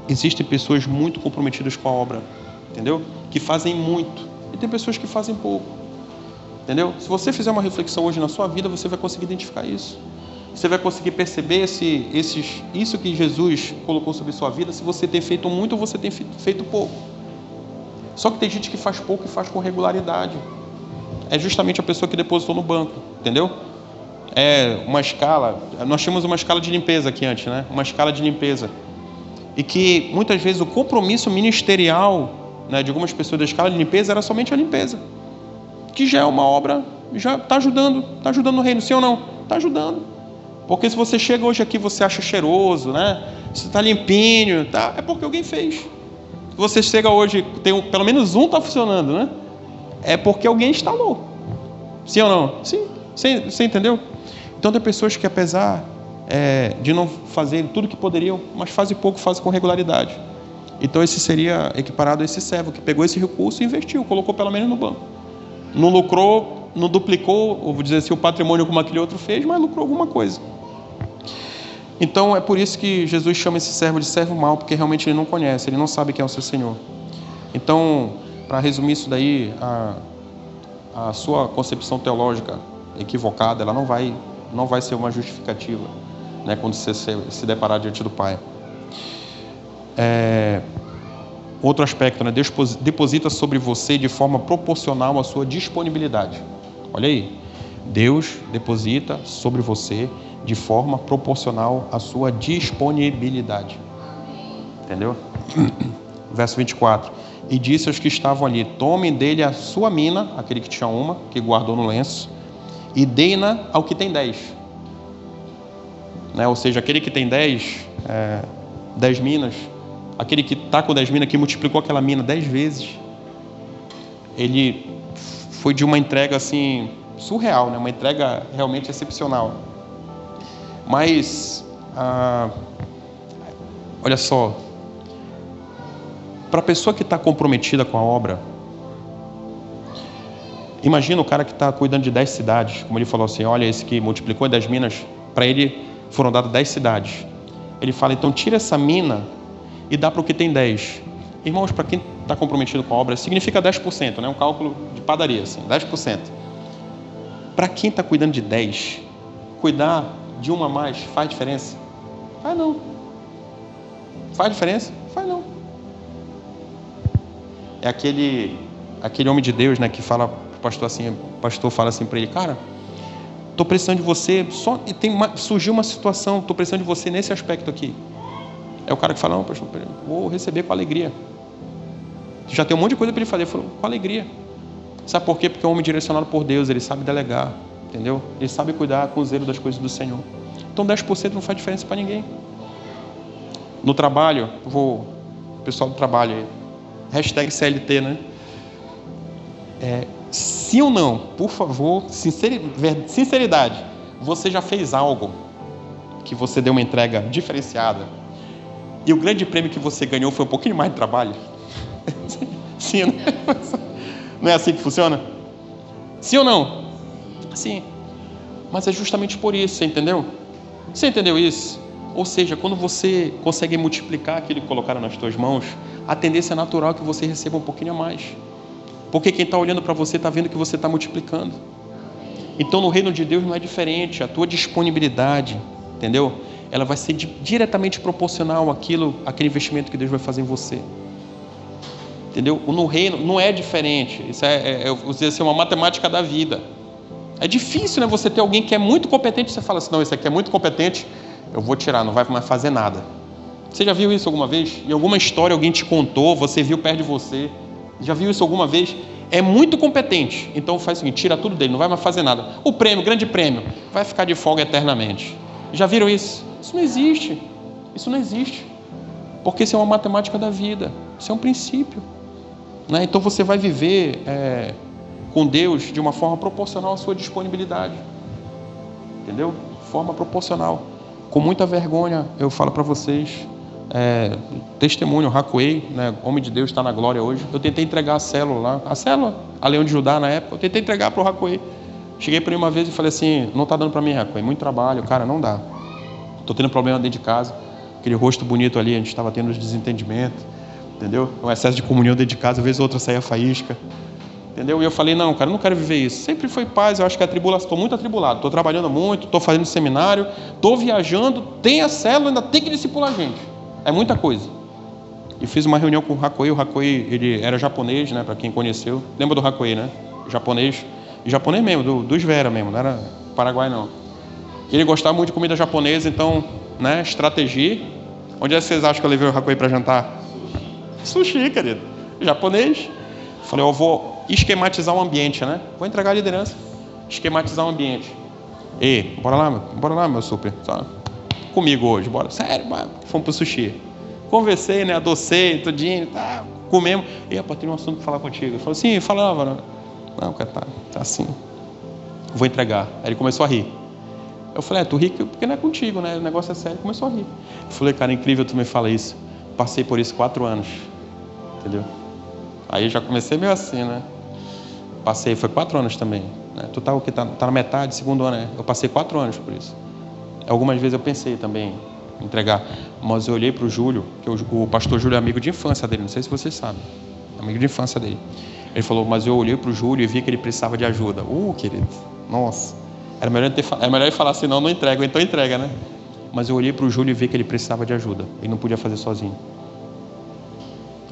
Existem pessoas muito comprometidas com a obra, entendeu? Que fazem muito, e tem pessoas que fazem pouco, entendeu? Se você fizer uma reflexão hoje na sua vida, você vai conseguir identificar isso. Você vai conseguir perceber isso que Jesus colocou sobre sua vida, se você tem feito muito ou você tem feito pouco. Só que tem gente que faz pouco e faz com regularidade. É justamente a pessoa que depositou no banco, entendeu? É uma escala, nós tínhamos uma escala de limpeza aqui antes, né? Uma escala de limpeza. E que muitas vezes o compromisso ministerial, de algumas pessoas da escala de limpeza era somente a limpeza. Que já é uma obra, já está ajudando no reino, sim ou não? Está ajudando. Porque se você chega hoje aqui, você acha cheiroso, né? Você está limpinho, tá? É porque alguém fez. Se você chega hoje, pelo menos um está funcionando, né? É porque alguém instalou. Sim ou não? Sim. Você entendeu? Então tem pessoas que, apesar de não fazer tudo que poderiam, mas fazem pouco, fazem com regularidade. Então esse seria equiparado a esse servo que pegou esse recurso e investiu, colocou pelo menos no banco. Não lucrou, não duplicou, ou vou dizer assim, o patrimônio como aquele outro fez, mas lucrou alguma coisa. Então é por isso que Jesus chama esse servo de servo mau, porque realmente ele não conhece, ele não sabe quem é o seu Senhor. Então, para resumir isso daí, a sua concepção teológica equivocada, ela não vai ser uma justificativa, quando você se deparar diante do Pai. Outro aspecto, Deus deposita sobre você de forma proporcional à sua disponibilidade. Olha aí, Deus deposita sobre você de forma proporcional à sua disponibilidade. Entendeu? Verso 24. E disse aos que estavam ali: tomem dele a sua mina, aquele que tinha uma, que guardou no lenço, e deem-na ao que tem 10. Ou seja, aquele que tem 10 minas, aquele que está com 10 minas, que multiplicou aquela mina 10 vezes, ele foi de uma entrega assim surreal, uma entrega realmente excepcional. Mas, olha só, para a pessoa que está comprometida com a obra, imagina o cara que está cuidando de 10 cidades, como ele falou assim: olha, esse que multiplicou 10 minas, para ele foram dadas 10 cidades. Ele fala: então tira essa mina e dá para o que tem 10. Irmãos, para quem está comprometido com a obra, significa 10%, um cálculo de padaria, assim, 10%. Para quem está cuidando de 10, cuidar de uma a mais faz diferença? Faz não. Faz diferença? Faz não. É aquele homem de Deus, que fala pro pastor assim, o pastor fala assim para ele: cara, estou precisando de você, surgiu uma situação, estou precisando de você nesse aspecto aqui. É o cara que fala: não, pastor, vou receber com alegria. Já tem um monte de coisa para ele fazer. Ele falou: com alegria. Sabe por quê? Porque é um homem direcionado por Deus, ele sabe delegar, entendeu? Ele sabe cuidar com zelo das coisas do Senhor. Então 10% não faz diferença para ninguém. No trabalho, pessoal do trabalho aí, hashtag CLT, sim ou não, por favor, sinceridade, você já fez algo que você deu uma entrega diferenciada e o grande prêmio que você ganhou foi um pouquinho mais de trabalho? Sim, não é assim que funciona? Sim ou não? Sim. Mas é justamente por isso, você entendeu? Você entendeu isso? Ou seja, quando você consegue multiplicar aquilo que colocaram nas tuas mãos, a tendência natural é que você receba um pouquinho a mais. Porque quem está olhando para você está vendo que você está multiplicando. Então no reino de Deus não é diferente. A tua disponibilidade, entendeu? Ela vai ser diretamente proporcional àquele investimento que Deus vai fazer em você. Entendeu? No reino não é diferente. Isso eu vou dizer assim, uma matemática da vida. É difícil, né? Você ter alguém que é muito competente e você fala assim, não, esse aqui é muito competente, eu vou tirar, não vai mais fazer nada. Você já viu isso alguma vez? Em alguma história alguém te contou, você viu perto de você? Já viu isso alguma vez? É muito competente, então faz o seguinte, tira tudo dele, não vai mais fazer nada. O prêmio, grande prêmio, vai ficar de folga eternamente. Já viram isso? Isso não existe. Isso não existe. Porque isso é uma matemática da vida. Isso é um princípio. Né? Então você vai viver com Deus de uma forma proporcional à sua disponibilidade. Entendeu? Forma proporcional. Com muita vergonha, eu falo para vocês, testemunho, Racoei, né? Homem de Deus está na glória hoje. Eu tentei entregar a célula lá, a Leão de Judá na época, eu tentei entregar para o Racoei. Cheguei para ele uma vez e falei assim, não está dando para mim, Racoei, muito trabalho, cara, não dá. Estou tendo problema dentro de casa, aquele rosto bonito ali, a gente estava tendo os desentendimentos, entendeu? Um excesso de comunhão dentro de casa, às vezes outra saía faísca, entendeu? E eu falei, não, cara, eu não quero viver isso. Sempre foi paz, eu acho que a tribulação, estou muito atribulado, estou trabalhando muito, estou fazendo seminário, estou viajando, tem a célula, ainda tem que discipular a gente. É muita coisa. E fiz uma reunião com o Racoei, ele era japonês, né, para quem conheceu. Lembra do Racoei, né? Japonês mesmo, dos Vera mesmo, não era Paraguai não. Ele gostava muito de comida japonesa, então, né, estratégia. Onde é que vocês acham que eu levei o Racoei para jantar? Sushi, querido. Japonês. Falei, eu vou esquematizar o ambiente, né? Vou entregar a liderança. Esquematizar o ambiente. Bora lá, meu super. Só comigo hoje, bora. Sério, bora. Fomos pro sushi. Conversei, né? Adocei, tudinho, tá. Comemos. Rapaz, tem um assunto para falar contigo. Ele falou assim, falava. Não, cara, tá assim. Vou entregar. Aí ele começou a rir. Eu falei, tu ri porque não é contigo, né? O negócio é sério. Começou a rir. Eu falei, cara, incrível tu me fala isso. Passei por isso 4 anos. Entendeu? Aí já comecei meio assim, né? Passei, foi 4 anos também. Né? Tu tá o quê? Tá na metade, segundo ano, né? Eu passei 4 anos por isso. Algumas vezes eu pensei também em entregar. Mas eu olhei pro Júlio, que o pastor Júlio é amigo de infância dele. Não sei se vocês sabem. Amigo de infância dele. Ele falou, mas eu olhei pro Júlio e vi que ele precisava de ajuda. Querido, nossa. Era melhor ele falar assim, não entrega, ou então entrega, né? Mas eu olhei pro Júlio e vi que ele precisava de ajuda. Ele não podia fazer sozinho.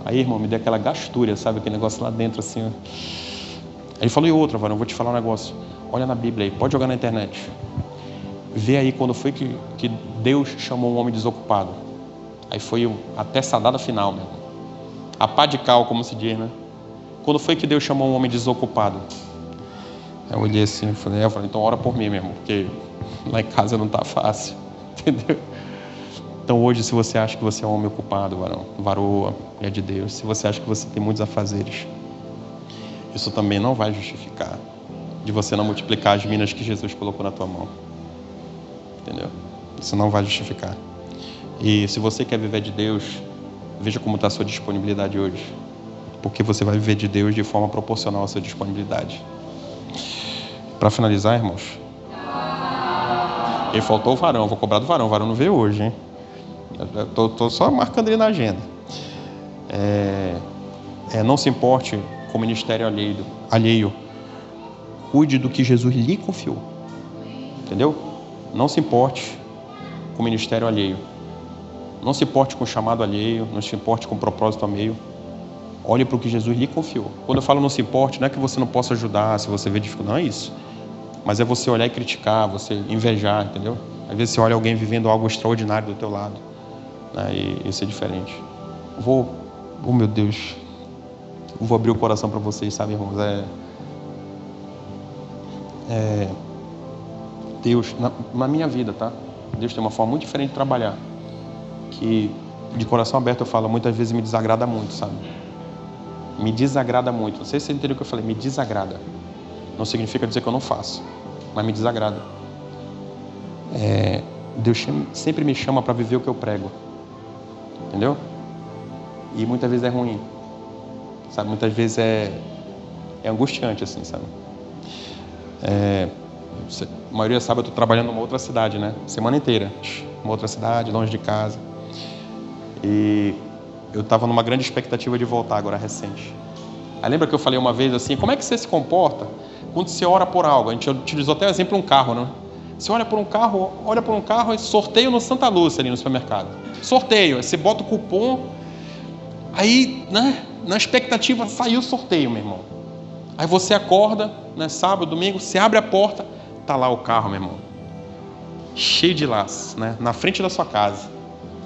Aí, irmão, me deu aquela gastura, sabe? Aquele negócio lá dentro, assim. Ó. Aí ele falou, e outra, varão, eu vou te falar um negócio. Olha na Bíblia aí, pode jogar na internet. Vê aí quando foi que Deus chamou um homem desocupado. Aí foi a teçadada final, meu irmão. A pá de cal, como se diz, né? Quando foi que Deus chamou um homem desocupado? Eu olhei assim e falei, então ora por mim mesmo, porque lá em casa não tá fácil, entendeu? Então hoje, se você acha que você é um homem ocupado, varoa, é de Deus, se você acha que você tem muitos afazeres, isso também não vai justificar de você não multiplicar as minas que Jesus colocou na tua mão, entendeu? Isso não vai justificar. E se você quer viver de Deus, veja como está a sua disponibilidade hoje, porque você vai viver de Deus de forma proporcional à sua disponibilidade. Para finalizar, irmãos, faltou o varão, vou cobrar do varão, o varão não veio hoje, hein? Estou só marcando ele na agenda. Não se importe com o ministério alheio. Cuide do que Jesus lhe confiou. Entendeu? Não se importe com o ministério alheio. Não se importe com o chamado alheio. Não se importe com o propósito alheio. Olhe para o que Jesus lhe confiou. Quando eu falo não se importe, não é que você não possa ajudar se você vê dificuldade. Não é isso. Mas é você olhar e criticar, você invejar, entendeu? Às vezes você olha alguém vivendo algo extraordinário do teu lado. Né? E isso é diferente. Meu Deus. Eu vou abrir o coração para vocês, sabe, irmãos? Deus, na minha vida, tá? Deus tem uma forma muito diferente de trabalhar. Que, de coração aberto, eu falo, muitas vezes me desagrada muito, sabe? Me desagrada muito. Não sei se você entendeu o que eu falei. Me desagrada. Não significa dizer que eu não faço, mas me desagrada. Deus sempre me chama para viver o que eu prego. Entendeu? E muitas vezes é ruim. Sabe? Muitas vezes é angustiante, assim, sabe? A maioria sabe, eu estou trabalhando numa outra cidade, né? Semana inteira. Uma outra cidade, longe de casa. E eu estava numa grande expectativa de voltar agora, recente. Aí lembra que eu falei uma vez assim, como é que você se comporta quando você ora por algo? A gente utilizou até o exemplo um carro, né? Você olha por um carro e sorteio no Santa Lúcia ali no supermercado. Sorteio, aí você bota o cupom, aí, né, na expectativa saiu o sorteio, meu irmão. Aí você acorda, né, sábado, domingo, você abre a porta, tá lá o carro, meu irmão, cheio de laços, né, na frente da sua casa.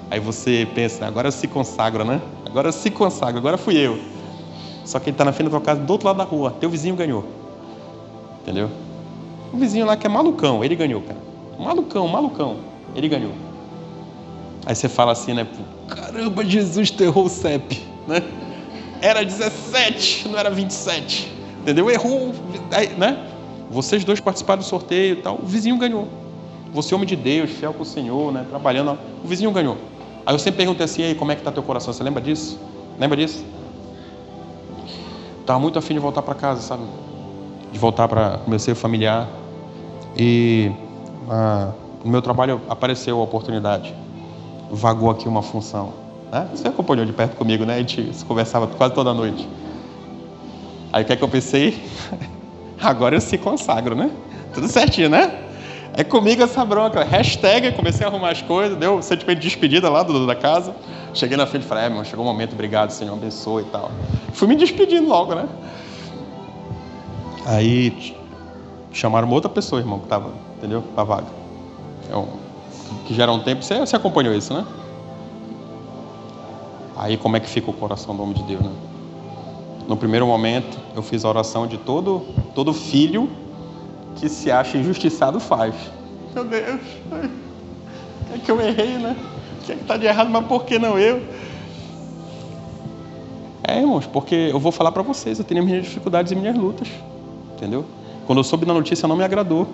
Aí você pensa, agora eu se consagro, né? Agora eu se consagro, agora fui eu. Só que ele tá na frente da tua casa, do outro lado da rua, teu vizinho ganhou. Entendeu? O vizinho lá que é malucão, ele ganhou, cara. Malucão, ele ganhou. Aí você fala assim, né? Caramba, Jesus errou o CEP, né? Era 17, não era 27. Entendeu? Errou, né? Vocês dois participaram do sorteio e tal. O vizinho ganhou. Você, homem de Deus, fiel com o Senhor, né? Trabalhando. O vizinho ganhou. Aí eu sempre perguntei assim, aí, como é que tá teu coração? Você lembra disso? Lembra disso? Tava muito afim de voltar para casa, sabe? De voltar para o meu seio familiar. E no meu trabalho apareceu a oportunidade. Vagou aqui uma função, né? Você acompanhou de perto comigo, né? A gente se conversava quase toda noite. Aí o que é que eu pensei? Agora eu se consagro, né? Tudo certinho, né? É comigo essa bronca. Hashtag, comecei a arrumar as coisas, deu um sentimento de despedida lá da casa. Cheguei na frente e falei, meu, chegou o momento, obrigado, Senhor, abençoe e tal. Fui me despedindo logo, né? Aí chamaram uma outra pessoa, irmão, que estava, entendeu? Pra vaga. Que já era um tempo, você acompanhou isso, né? Aí como é que fica o coração do homem de Deus, né? No primeiro momento, eu fiz a oração de todo filho que se acha injustiçado faz. Meu Deus, é que eu errei, né? O que é que tá de errado, mas por que não eu? Irmãos, porque eu vou falar para vocês, eu tenho minhas dificuldades e minhas lutas, entendeu? Quando eu soube da notícia, não me agradou.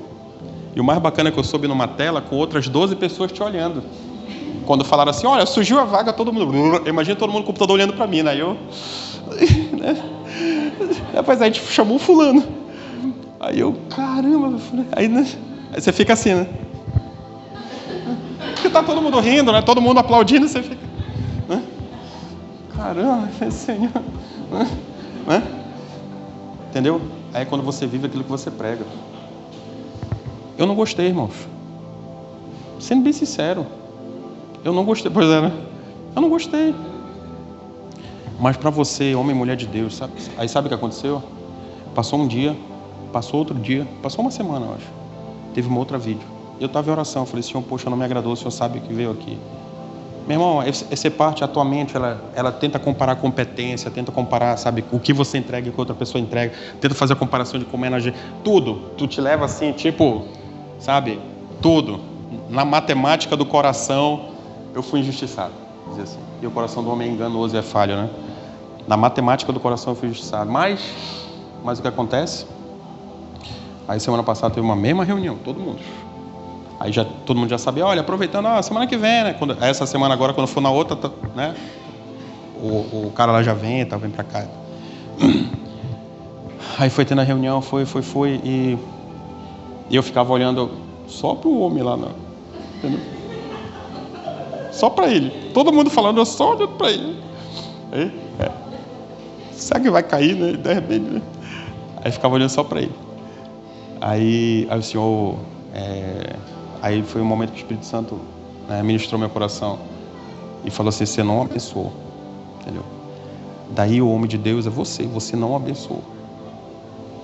E o mais bacana é que eu soube numa tela com outras 12 pessoas te olhando. Quando falaram assim, olha, surgiu a vaga, todo mundo... Imagina todo mundo no computador olhando para mim, né? Aí Rapaz, aí a gente chamou o fulano. Aí eu, caramba, aí, né? Aí você fica assim, né? Porque tá todo mundo rindo, né? Todo mundo aplaudindo, você fica, né? Caramba, Senhor, né? Entendeu? Aí é quando você vive aquilo que você prega. Eu não gostei, irmãos. Sendo bem sincero, eu não gostei. Pois é, né? Eu não gostei. Mas para você, homem e mulher de Deus, sabe? Aí sabe o que aconteceu? Passou um dia, passou outro dia, passou uma semana, eu acho. Teve uma outra vídeo. Eu estava em oração, eu falei, Senhor, poxa, não me agradou, o Senhor sabe o que veio aqui. Meu irmão, essa parte, a tua mente, ela tenta comparar competência, tenta comparar, sabe, o que você entrega e o que outra pessoa entrega, tenta fazer a comparação de como é na gente. Tudo, tu te leva assim, tipo, sabe, tudo. Na matemática do coração, eu fui injustiçado, dizer assim. E o coração do homem é enganoso e é falho, né? Na matemática do coração eu fui injustiçado. Mas o que acontece? Aí semana passada teve uma mesma reunião, todo mundo. Aí todo mundo já sabia, olha, aproveitando, semana que vem, né? Essa semana agora, quando for na outra, né? O cara lá já vem, vem pra cá. Aí foi tendo a reunião, foi, e eu ficava olhando só pro homem lá, entendeu? Só pra ele. Todo mundo falando, eu só olhando pra ele. Será que vai cair, né? De repente, né? Aí ficava olhando só pra ele. Aí o Senhor... Aí foi um momento que o Espírito Santo, né, ministrou meu coração e falou assim, você não abençoou, entendeu? Daí o homem de Deus é você não abençoou,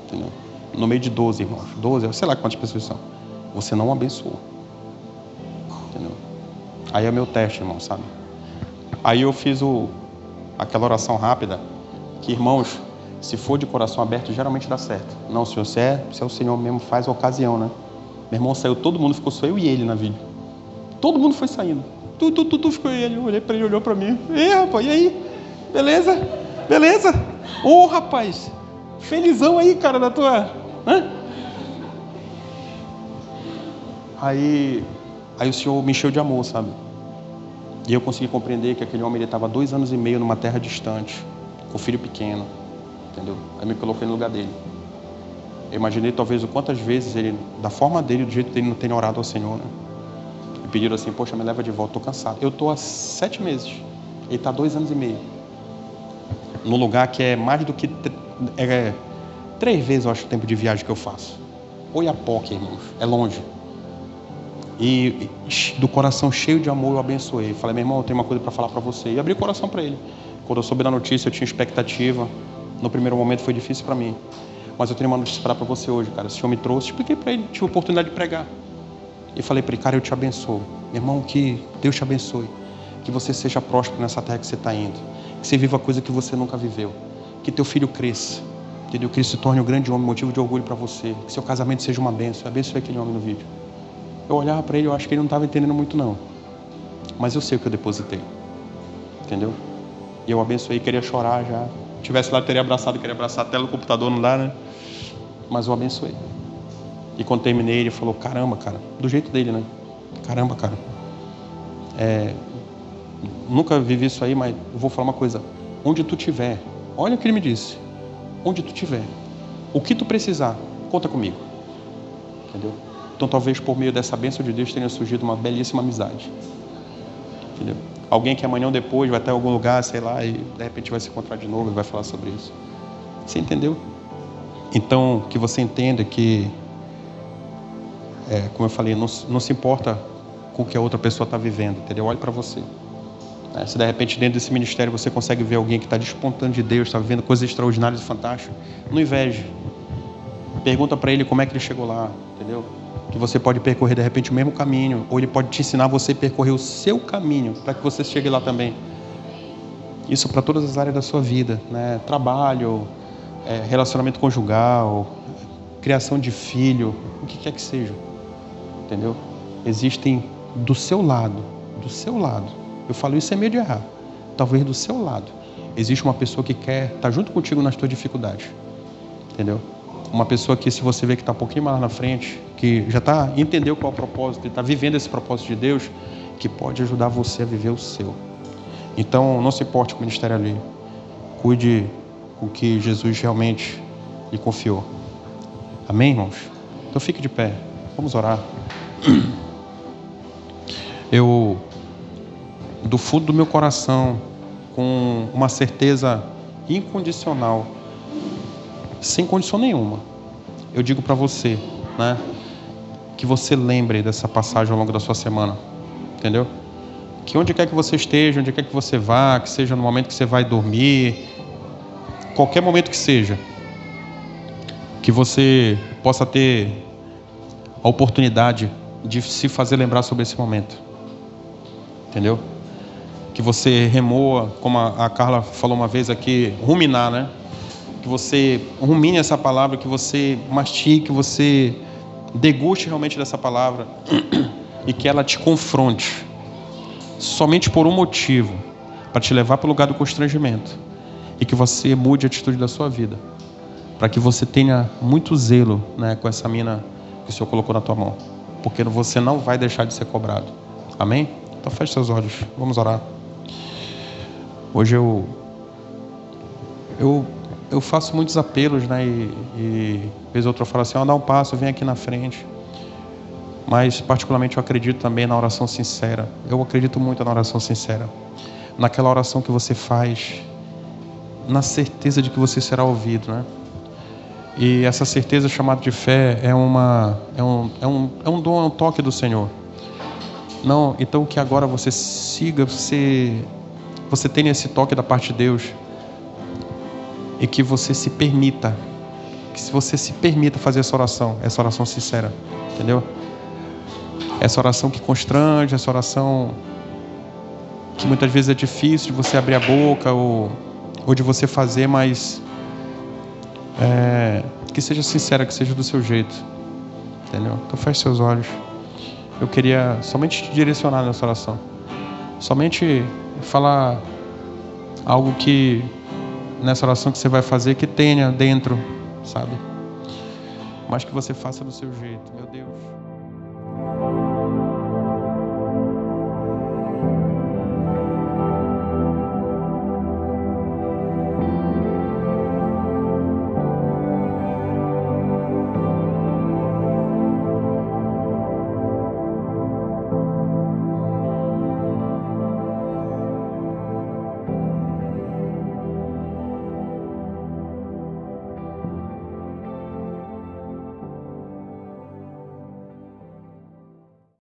entendeu? No meio de 12 irmãos, 12, sei lá quantas pessoas são, você não abençoou, entendeu? Aí é meu teste, irmão, sabe? Aí eu fiz aquela oração rápida, que, irmãos, se for de coração aberto, geralmente dá certo. Não, Senhor, se é o Senhor mesmo, faz a ocasião, né? Meu irmão saiu, todo mundo ficou só eu e ele na vida. Todo mundo foi saindo. Tu ficou ele. Eu olhei pra ele, olhou pra mim. Ei, rapaz, e aí? Beleza? Beleza? Ô, rapaz, felizão aí, cara, da tua... Hã? Aí o Senhor me encheu de amor, sabe? E eu consegui compreender que aquele homem estava 2 anos e meio numa terra distante, com um filho pequeno, entendeu? Aí me coloquei no lugar dele. Eu imaginei talvez o quantas vezes ele, da forma dele, do jeito dele, não tenha orado ao Senhor, né? E pediram assim, poxa, me leva de volta, estou cansado. Eu estou há 7 meses Ele está 2 anos e meio. Num lugar que é mais do que 3 vezes, eu acho, o tempo de viagem que eu faço. Oiapoque, irmãos, é longe. E do coração cheio de amor eu abençoei. Falei, meu irmão, eu tenho uma coisa para falar para você. E abri o coração para ele. Quando eu soube da notícia, eu tinha expectativa. No primeiro momento foi difícil para mim. Mas eu tenho uma notícia para você hoje, cara. O Senhor me trouxe, expliquei para ele, tive a oportunidade de pregar. E falei para ele, cara, eu te abençoo. Meu irmão, que Deus te abençoe. Que você seja próspero nessa terra que você está indo. Que você viva coisa que você nunca viveu. Que teu filho cresça. Entendeu? Que ele se torne um grande homem, motivo de orgulho para você. Que seu casamento seja uma bênção. Eu abençoei aquele homem no vídeo. Eu olhava para ele, eu acho que ele não estava entendendo muito não. Mas eu sei o que eu depositei. Entendeu? E eu abençoei, queria chorar já. Se tivesse lá, eu teria abraçado, queria abraçar a tela do computador, não dá, né? Mas eu abençoei. E quando terminei, ele falou, caramba, cara. Do jeito dele, né? Caramba, cara. Nunca vivi isso aí, mas eu vou falar uma coisa. Onde tu tiver, olha o que ele me disse. Onde tu tiver, o que tu precisar, conta comigo. Entendeu? Então talvez por meio dessa bênção de Deus tenha surgido uma belíssima amizade. Entendeu? Alguém que amanhã ou depois vai até algum lugar, sei lá, e de repente vai se encontrar de novo e vai falar sobre isso. Você entendeu? Então, que você entenda que, como eu falei, não se importa com o que a outra pessoa está vivendo, entendeu? Olhe para você. Se de repente dentro desse ministério você consegue ver alguém que está despontando de Deus, está vivendo coisas extraordinárias e fantásticas, não inveje. Pergunta para ele como é que ele chegou lá, entendeu? Que você pode percorrer de repente o mesmo caminho, ou ele pode te ensinar você a percorrer o seu caminho para que você chegue lá também. Isso para todas as áreas da sua vida, né? Trabalho, relacionamento conjugal, criação de filho, o que quer que seja, entendeu? Existem do seu lado, eu falo isso sem medo de errar, talvez do seu lado, existe uma pessoa que quer estar junto contigo nas tuas dificuldades, entendeu? Uma pessoa que, se você vê que está um pouquinho mais lá na frente, que já entendeu qual é o propósito, está vivendo esse propósito de Deus, que pode ajudar você a viver o seu. Então, não se importe com o ministério ali. Cuide com o que Jesus realmente lhe confiou. Amém, irmãos? Então, fique de pé. Vamos orar. Eu, do fundo do meu coração, com uma certeza incondicional, sem condição nenhuma, eu digo para você, né, que você lembre dessa passagem ao longo da sua semana, entendeu? Que onde quer que você esteja, onde quer que você vá, que seja no momento que você vai dormir, qualquer momento que seja, que você possa ter a oportunidade de se fazer lembrar sobre esse momento, entendeu? Que você remoa, como a Carla falou uma vez aqui, ruminar, né? Que você rumine essa palavra, que você mastique, que você deguste realmente dessa palavra e que ela te confronte somente por um motivo, para te levar para o lugar do constrangimento, e que você mude a atitude da sua vida, para que você tenha muito zelo, né, com essa mina que o Senhor colocou na tua mão, porque você não vai deixar de ser cobrado. Amém? Então feche seus olhos, vamos orar. Hoje eu faço muitos apelos, né? E vez ou outra eu falo assim, dá um passo, vem aqui na frente. Mas particularmente eu acredito também na oração sincera. Eu acredito muito na oração sincera. Naquela oração que você faz, na certeza de que você será ouvido, né? E essa certeza chamada de fé é um dom, é um toque do Senhor. Não, então que agora você siga, você tenha esse toque da parte de Deus. E que você se permita, fazer essa oração sincera, entendeu? Essa oração que constrange, essa oração que muitas vezes é difícil de você abrir a boca ou de você fazer, mas que seja sincera, que seja do seu jeito, entendeu? Então feche seus olhos. Eu queria somente te direcionar nessa oração, somente falar algo que nessa oração que você vai fazer, que tenha dentro, sabe? Mas que você faça do seu jeito, meu Deus.